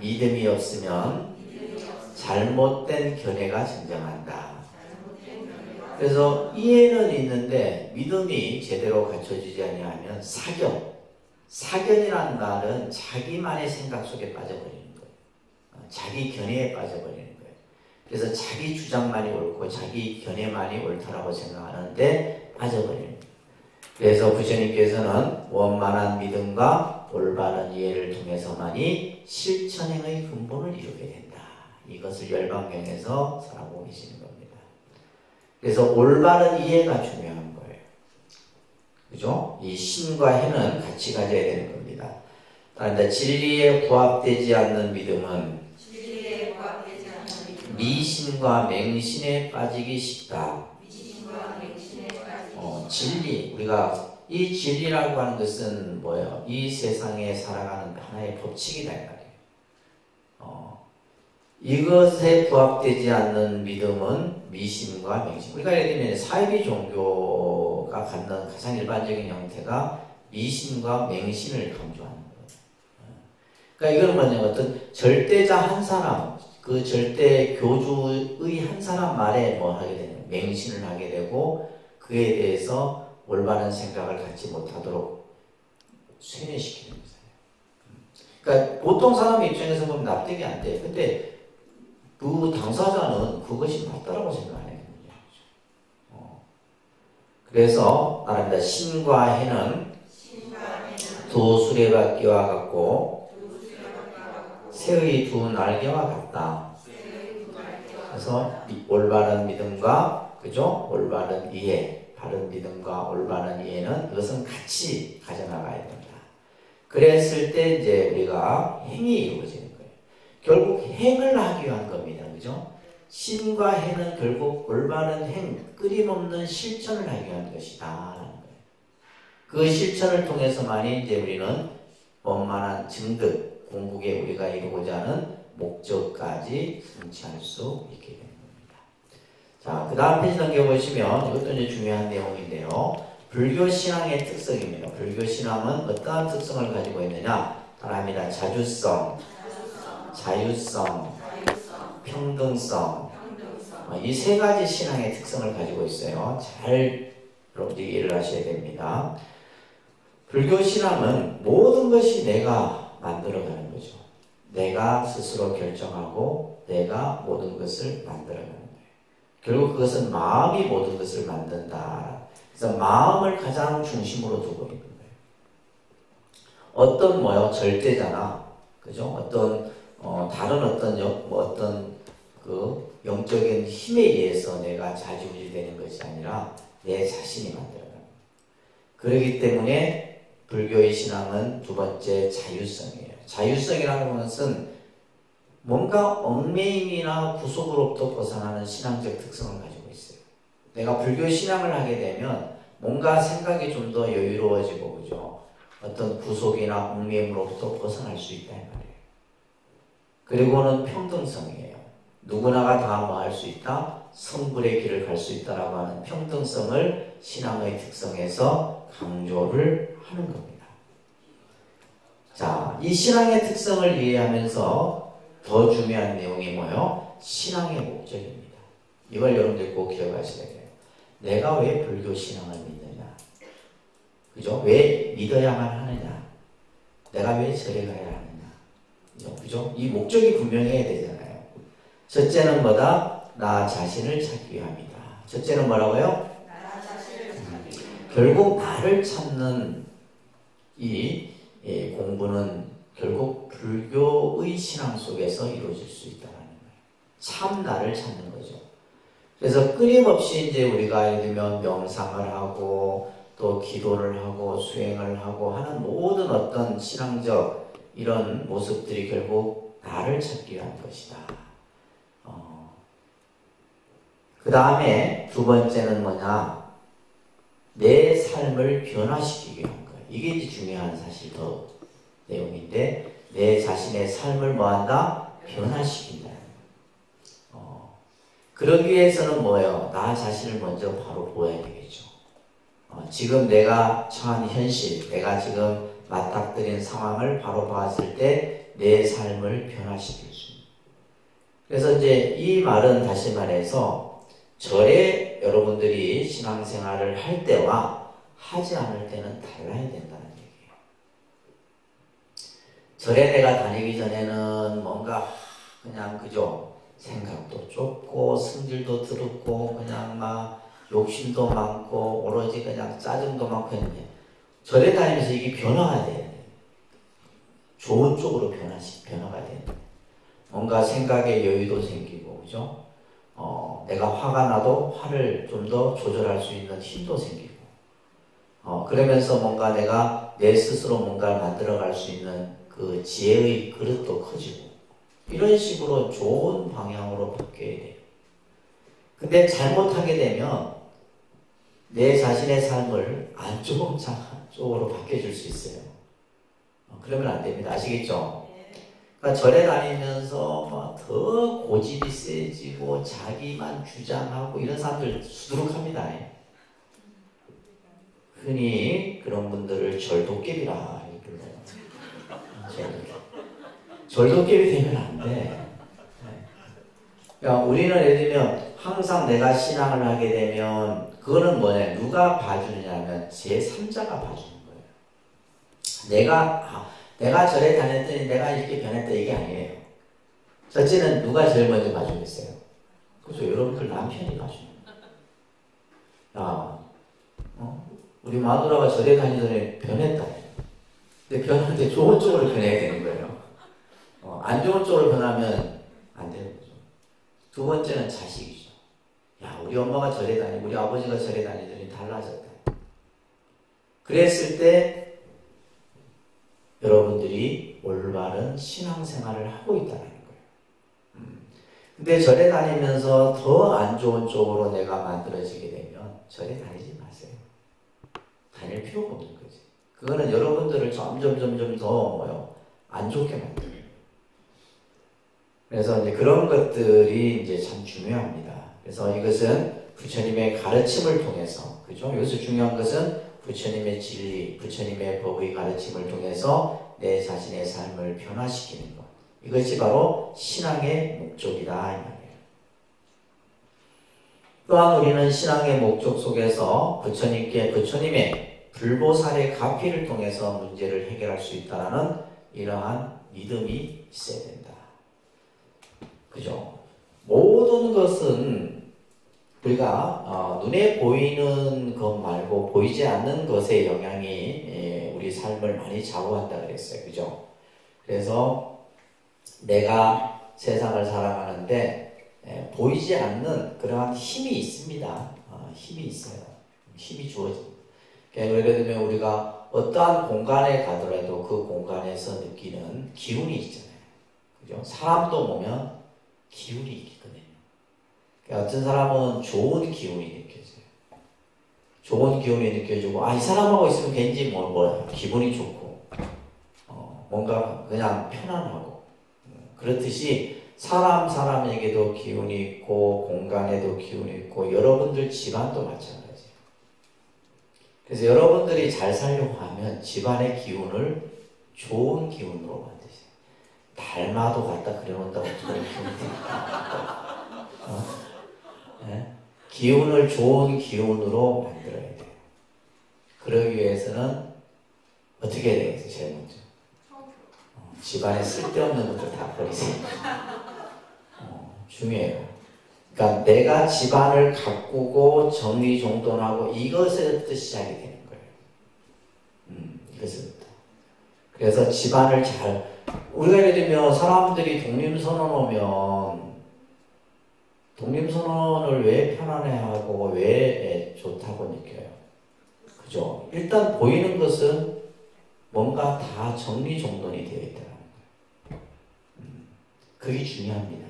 믿음이 없으면 잘못된 견해가 증장한다. 그래서 이해는 있는데 믿음이 제대로 갖춰지지 아니하면 사견이라는 말은 자기만의 생각 속에 빠져버리는 거예요. 자기 견해에 빠져버리는 거예요. 그래서 자기 주장만이 옳고 자기 견해만이 옳다라고 생각하는데 빠져버리는 거예요. 그래서 부처님께서는 원만한 믿음과 올바른 이해를 통해서만이 실천행의 근본을 이루게 된다. 이것을 열반경에서 설하고 계시는 겁니다. 그래서 올바른 이해가 중요한 거예요. 그죠? 이 신과 해는 같이 가져야 되는 겁니다. 진리에 부합되지 않는 믿음은 미신과 맹신에 빠지기 쉽다. 진리, 우리가 이 진리라고 하는 것은 뭐예요? 이 세상에 살아가는 하나의 법칙이다 이 말이에요. 이것에 부합되지 않는 믿음은 미신과 맹신. 우리가 예를 들면 사이비 종교가 갖는 가장 일반적인 형태가 미신과 맹신을 강조하는 거예요. 그러니까 이거는 뭐냐면 어떤 절대자 한 사람, 그 절대 교주의 한 사람 말에 뭐 하게 되는 맹신을 하게 되고 그에 대해서 올바른 생각을 갖지 못하도록 쇠뇌시키는 거예요. 그러니까 보통 사람 입장에서 보면 납득이 안 돼. 근데 그 당사자는 그것이 맞다라고 생각 안 했거든요. 그래서 말합니다. 신과 해는 두 수레바퀴와 같고 새의 두 날개와 같다. 그래서 올바른 믿음과 그죠? 올바른 이해, 바른 믿음과 올바른 이해는 이것은 같이 가져나가야 된다. 그랬을 때 이제 우리가 행이 이루어지는 거예요. 결국 행을 하기 위한 겁니다. 그죠? 신과 해는 결국 올바른 행, 끊임없는 실천을 하기 위한 것이다. 그 실천을 통해서만이 이제 우리는 원만한 증득, 공국에 우리가 이루고자 하는 목적까지 성취할 수 있게 되는 겁니다. 자, 그 다음 페이지 넘겨보시면 이것도 이제 중요한 내용인데요. 불교 신앙의 특성입니다. 불교 신앙은 어떠한 특성을 가지고 있느냐? 따라합니다. 자주성, 자유성, 평등성. 이 세 가지 신앙의 특성을 가지고 있어요. 잘 여러분들이 이해를 하셔야 됩니다. 불교 신앙은 모든 것이 내가 만들어가는 거죠. 내가 스스로 결정하고 내가 모든 것을 만들어가는 거예요. 결국 그것은 마음이 모든 것을 만든다. 그래서 마음을 가장 중심으로 두고 있는 거예요. 어떤 절대자나 그죠? 어떤 다른 어떤 그 영적인 힘에 의해서 내가 좌지우지되는 것이 아니라 내 자신이 만들어가는 거예요. 그렇기 때문에 불교의 신앙은 두 번째 자유성이에요. 자유성이라는 것은 뭔가 얽매임이나 구속으로부터 벗어나는 신앙적 특성을 가지고 있어요. 내가 불교 신앙을 하게 되면 뭔가 생각이 좀 더 여유로워지고 그죠? 어떤 구속이나 얽매임으로부터 벗어날 수 있다 이 말이에요. 그리고는 평등성이에요. 누구나가 다 뭐 할 수 있다? 성불의 길을 갈 수 있다라고 하는 평등성을 신앙의 특성에서 강조를 하는 겁니다. 자, 이 신앙의 특성을 이해하면서 더 중요한 내용이 뭐예요? 신앙의 목적입니다. 이걸 여러분들 꼭 기억하셔야 돼요. 내가 왜 불교 신앙을 믿느냐? 그죠? 왜 믿어야만 하느냐? 내가 왜 절에 가야 하느냐? 그죠? 이 목적이 분명해야 되잖아요. 첫째는 뭐다? 나 자신을 찾기 위함이다. 첫째는 뭐라고요? 결국 나를 찾는 이 공부는 결국 불교의 신앙 속에서 이루어질 수 있다는 거예요. 참 나를 찾는 거죠. 그래서 끊임없이 이제 우리가 예를 들면 명상을 하고 또 기도를 하고 수행을 하고 하는 모든 어떤 신앙적 이런 모습들이 결국 나를 찾기 위한 것이다. 그 다음에 두 번째는 뭐냐? 내 삶을 변화시키기 위한 거예요. 이게 이제 중요한 사실 더 내용인데 내 자신의 삶을 뭐한다? 변화시킨다. 그러기 위해서는 뭐예요? 나 자신을 먼저 바로 보아야 되겠죠. 지금 내가 처한 현실, 내가 지금 맞닥뜨린 상황을 바로 봤을 때 내 삶을 변화시킬 수 있는. 그래서 이제 이 말은 다시 말해서 절에 여러분들이 신앙생활을 할 때와 하지 않을 때는 달라야 된다는 얘기예요. 절에 내가 다니기 전에는 뭔가 그냥 그죠? 생각도 좁고 성질도 더럽고 그냥 막 욕심도 많고 오로지 그냥 짜증도 많고 했는데 절에 다니면서 이게 변화가 돼야 돼. 좋은 쪽으로 변화가 돼. 뭔가 생각에 여유도 생기고 그죠? 내가 화가 나도 화를 좀 더 조절할 수 있는 힘도 생기고 그러면서 뭔가 내가 내 스스로 뭔가를 만들어갈 수 있는 그 지혜의 그릇도 커지고 이런 식으로 좋은 방향으로 바뀌어야 돼요. 근데 잘못하게 되면 내 자신의 삶을 안 좋은 쪽으로 바뀌어줄 수 있어요. 그러면 안 됩니다. 아시겠죠? 그러니까 절에 다니면서 막 더 고집이 세지고 자기만 주장하고 이런 사람들 수두룩합니다. 흔히 그런 분들을 절도깨비라 불러요. 절도깨비 되면 안 돼. 그러니까 우리는 예를 들면 항상 내가 신앙을 하게 되면 그거는 뭐냐, 누가 봐주느냐면 제3자가 봐주는 거예요. 내가 절에 다녔더니 내가 이렇게 변했다 이게 아니에요. 첫째는 누가 제일 먼저 봐주겠어요? 그죠? 여러분들 남편이 봐주는 거예요. 우리 마누라가 절에 다니더니 변했다. 근데 변하는데 좋은 쪽으로 변해야 되는 거예요. 안 좋은 쪽으로 변하면 안 되는 거죠. 두 번째는 자식이죠. 야, 우리 엄마가 절에 다니고 우리 아버지가 절에 다니더니 달라졌다. 그랬을 때 여러분들이 올바른 신앙생활을 하고 있다는 거예요. 근데 절에 다니면서 더 안 좋은 쪽으로 내가 만들어지게 되면 절에 다니지 마세요. 다닐 필요가 없는 거지. 그거는 여러분들을 점점 더 안 좋게 만들어요. 그래서 이제 그런 것들이 이제 참 중요합니다. 그래서 이것은 부처님의 가르침을 통해서, 그죠? 여기서 중요한 것은 부처님의 진리, 부처님의 법의 가르침을 통해서 내 자신의 삶을 변화시키는 것. 이것이 바로 신앙의 목적이다 이 말이에요. 또한 우리는 신앙의 목적 속에서 부처님의 불보살의 가피를 통해서 문제를 해결할 수 있다는 이러한 믿음이 있어야 된다. 그죠? 모든 것은 우리가 눈에 보이는 것 말고 보이지 않는 것의 영향이 우리 삶을 많이 좌우한다 그랬어요. 그죠? 그래서 내가 세상을 살아가는데 보이지 않는 그러한 힘이 있습니다. 힘이 있어요. 힘이 주어집니다. 그러니까 예를 들면 우리가 어떠한 공간에 가더라도 그 공간에서 느끼는 기운이 있잖아요. 그죠? 사람도 보면 기운이 있거든요. 그러니까 어떤 사람은 좋은 기운이 느껴져요. 좋은 기운이 느껴지고, 이 사람하고 있으면 왠지 기분이 좋고, 뭔가 그냥 편안하고, 그렇듯이 사람에게도 기운이 있고, 공간에도 기운이 있고, 여러분들 집안도 마찬가지예요. 그래서 여러분들이 잘 살려고 하면 집안의 기운을 좋은 기운으로 만드세요. 닮아도 갖다 그려놓는다고 그런 기운이 됩니까? 네? 기운을 좋은 기운으로 만들어야 돼요. 그러기 위해서는 어떻게 해야 되겠어요? 제일 먼저 집안에 쓸데없는 것들 다 버리세요. 중요해요. 그러니까 내가 집안을 가꾸고 정리정돈하고 이것에서부터 시작이 되는 거예요. 이것부터. 그래서 집안을 우리가 예를 들면 사람들이 독립선언을 왜 편안해하고 왜 좋다고 느껴요? 그죠? 일단 보이는 것은 뭔가 다 정리정돈이 되어 있다는 거예요. 그게 중요합니다.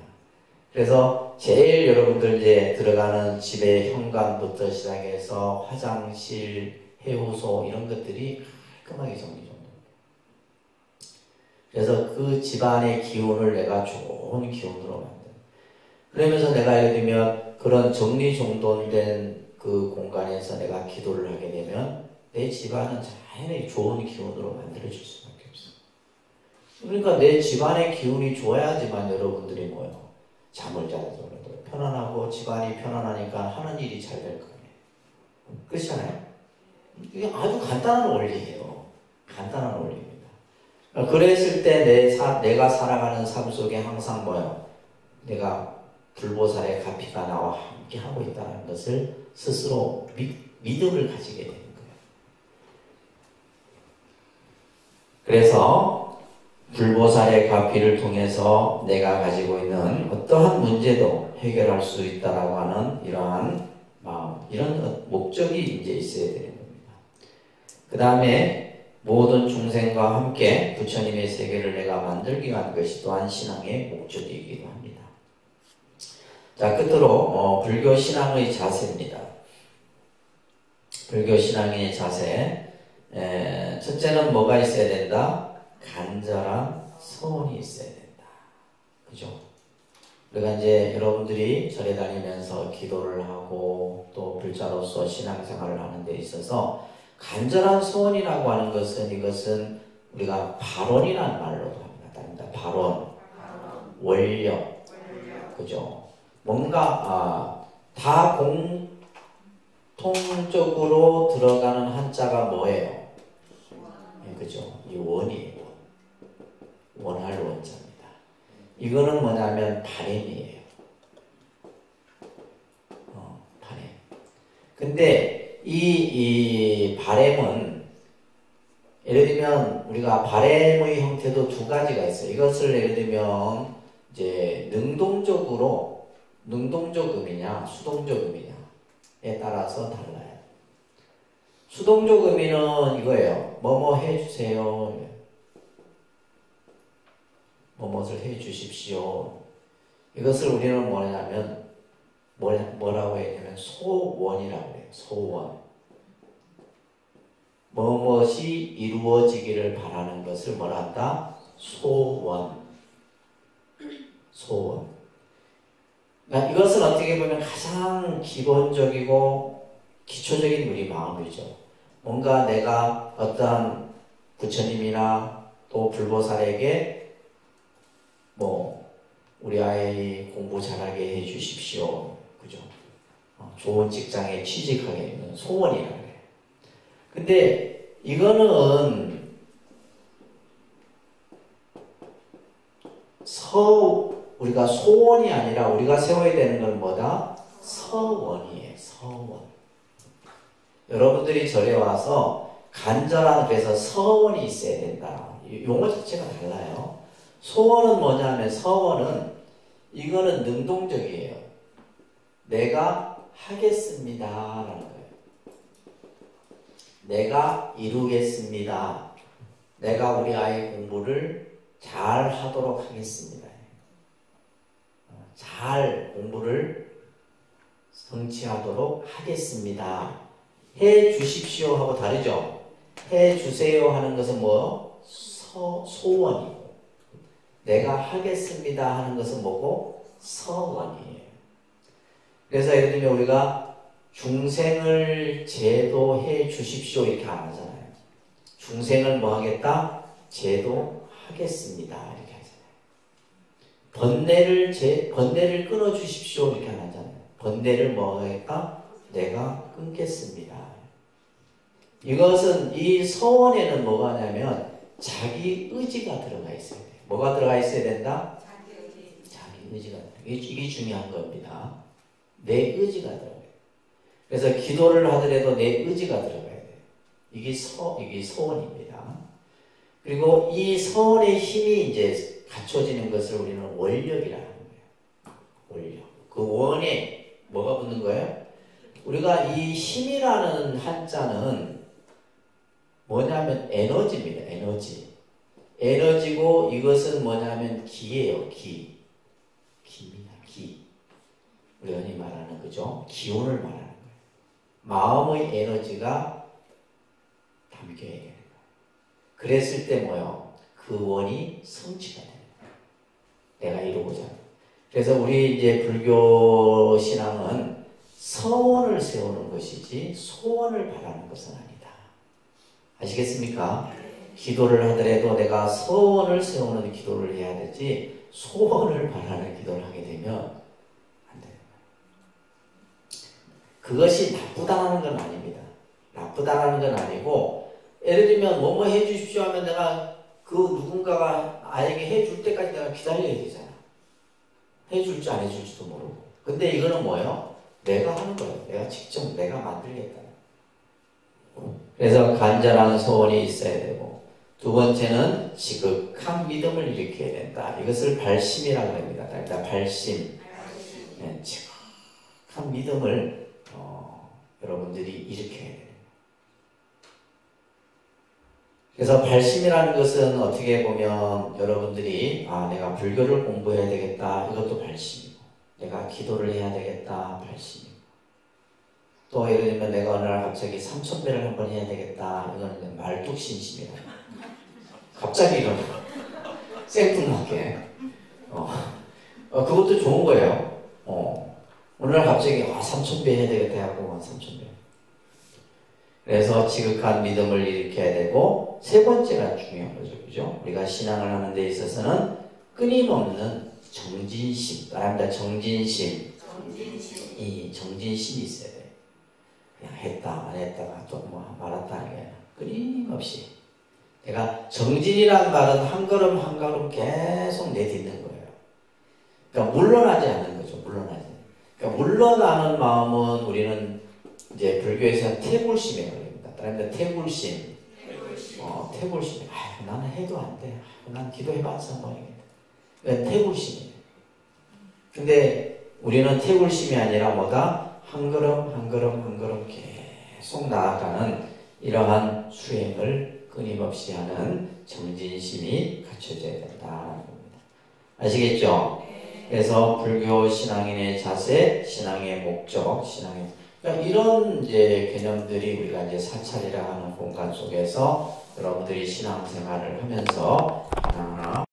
그래서 제일 여러분들 이제 들어가는 집의 현관부터 시작해서 화장실, 해우소 이런 것들이 깔끔하게 정리정돈. 그래서 그 집안의 기운을 내가 좋은 기운으로 만든. 그러면서 내가 예를 들면 그런 정리정돈된 그 공간에서 내가 기도를 하게 되면 내 집안은 자연히 좋은 기운으로 만들어질 수밖에 없어. 그러니까 내 집안의 기운이 좋아야지만 여러분들이 잠을 자도 편안하고 집안이 편안하니까 하는 일이 잘 될 거예요. 그렇잖아요? 이게 아주 간단한 원리예요. 간단한 원리입니다. 그랬을 때 내가 살아가는 삶 속에 항상 내가 불보살의 가피가 나와 함께 하고 있다는 것을 스스로 믿음을 가지게 되는 거예요. 그래서 불보살의 가피를 통해서 내가 가지고 있는 어떠한 문제도 해결할 수 있다라고 하는 이러한 마음, 이런 목적이 이제 있어야 되는 겁니다. 그 다음에 모든 중생과 함께 부처님의 세계를 내가 만들기 위한 것이 또한 신앙의 목적이기도 합니다. 자, 끝으로 불교 신앙의 자세입니다. 불교 신앙의 자세. 첫째는 뭐가 있어야 된다? 간절한 소원이 있어야 된다. 그죠? 우리가 이제 여러분들이 절에 다니면서 기도를 하고 또 불자로서 신앙생활을 하는 데 있어서 간절한 소원이라고 하는 것은 이것은 우리가 발언이라는 말로도 합니다. 발언, 원력, 그죠? 뭔가 다 공통적으로 들어가는 한자가 뭐예요? 그죠? 이 원이에요. 원할 원자입니다. 이거는 뭐냐면 바램이에요. 바램. 근데 이 바램은 예를 들면 우리가 바램의 형태도 두 가지가 있어요. 이것을 예를 들면 이제 능동적 의미냐 수동적 의미냐에 따라서 달라요. 수동적 의미는 이거예요. 뭐뭐 해주세요. 뭐뭇을 해주십시오. 이것을 우리는 뭐라고 했냐면 소원이라고 해요. 소원. 뭐뭇이 이루어지기를 바라는 것을 뭐라 한다? 소원. 그러니까 이것은 어떻게 보면 가장 기본적이고 기초적인 우리 마음이죠. 뭔가 내가 어떠한 부처님이나 또 불보살에게 우리 아이 공부 잘하게 해주십시오. 그죠? 좋은 직장에 취직하게 하는 소원이라고 해요. 근데 이거는 우리가 소원이 아니라 우리가 세워야 되는 건 뭐다? 서원이에요. 서원. 여러분들이 절에 와서 간절한 그래서 서원이 있어야 된다. 용어 자체가 달라요. 소원은 뭐냐면 서원은 이거는 능동적이에요. 내가 하겠습니다 라는 거예요. 내가 이루겠습니다. 내가 우리 아이 공부를 잘 하도록 하겠습니다. 잘 공부를 성취하도록 하겠습니다. 해 주십시오 하고 다르죠? 해 주세요 하는 것은 소원이고 내가 하겠습니다 하는 것은 뭐고? 서원이에요. 그래서 예를 들면 우리가 중생을 제도해 주십시오 이렇게 안 하잖아요. 중생을 뭐 하겠다? 제도하겠습니다 이렇게 하잖아요. 번뇌를 끊어 주십시오 이렇게 안 하잖아요. 번뇌를 뭐 하겠다? 내가 끊겠습니다. 이것은 이 서원에는 뭐가 하냐면 자기 의지가 들어가 있어야 돼요. 뭐가 들어가 있어야 된다? 자기 의지가. 이게 중요한 겁니다. 내 의지가 들어가요. 그래서 기도를 하더라도 내 의지가 들어가야 돼요. 이게 소원입니다. 그리고 이 소원의 힘이 이제 갖춰지는 것을 우리는 원력이라는 거예요. 원력. 그 원에 뭐가 붙는 거예요? 우리가 이 힘이라는 한자는 뭐냐면 에너지입니다. 에너지고 이것은 뭐냐면 기예요. 기입니다. 기. 우리 흔히 말하는 그죠? 기운을 말하는 거예요. 마음의 에너지가 담겨야 되는 거예요. 그랬을 때 그 원이 성취가 되는 거예요. 내가 이루고자. 그래서 우리 이제 불교 신앙은 서원을 세우는 것이지 소원을 바라는 것은 아니다. 아시겠습니까? 기도를 하더라도 내가 서원을 세우는 기도를 해야 되지 소원을 바라는 기도를 하게 되면 안 돼요. 그것이 나쁘다는 건 아닙니다. 나쁘다는 건 아니고 예를 들면 뭐뭐 해주십시오 하면 내가 그 누군가가 나에게 해줄 때까지 내가 기다려야 되잖아. 해줄지 안 해줄지도 모르고. 근데 이거는 뭐예요? 내가 하는 거예요. 내가 직접 내가 만들겠다. 그래서 간절한 소원이 있어야 되고 두 번째는 지극한 믿음을 일으켜야 된다. 이것을 발심이라고 합니다. 일단 발심. 네, 지극한 믿음을 여러분들이 일으켜야 돼요. 그래서 발심이라는 것은 어떻게 보면 여러분들이 내가 불교를 공부해야 되겠다 이것도 발심이고 내가 기도를 해야 되겠다 발심이고 또 예를 들면 내가 어느 날 갑자기 삼천배를 한번 해야 되겠다 이건 말뚝신심이다. 갑자기 일어나 생뚱맞게 그것도 좋은 거예요. 오늘 갑자기 삼천배 해야 되겠다 하고 삼천배. 그래서 지극한 믿음을 일으켜야 되고 세 번째가 중요한 거죠. 그죠? 우리가 신앙을 하는 데 있어서는 끊임없는 정진심. 말합니다. 정진심. 이 정진심이 있어야 돼. 그냥 했다 안 했다가 또 뭐 말았다 하는 게 아니라 끊임없이. 내가 정진이라는 말은 한 걸음 한 걸음 계속 내딛는 거예요. 그러니까 물러나지 않는 거죠. 물러나지. 그러니까 물러나는 마음은 우리는 이제 불교에서는 태굴심이라고 합니다. 다른 데 태굴심. 태굴심. 나는 해도 안 돼. 난 기도해봤자 뭐이겠다. 태굴심이에요. 근데 우리는 태굴심이 아니라 뭐다? 한 걸음 한 걸음 한 걸음 계속 나아가는 이러한 수행을 끊임없이 하는 정진심이 갖춰져야 된다는 겁니다. 아시겠죠? 그래서 불교 신앙인의 자세, 신앙의 목적, 그러니까 이런 이제 개념들이 우리가 이제 사찰이라 하는 공간 속에서 여러분들이 신앙생활을 하면서 하나하나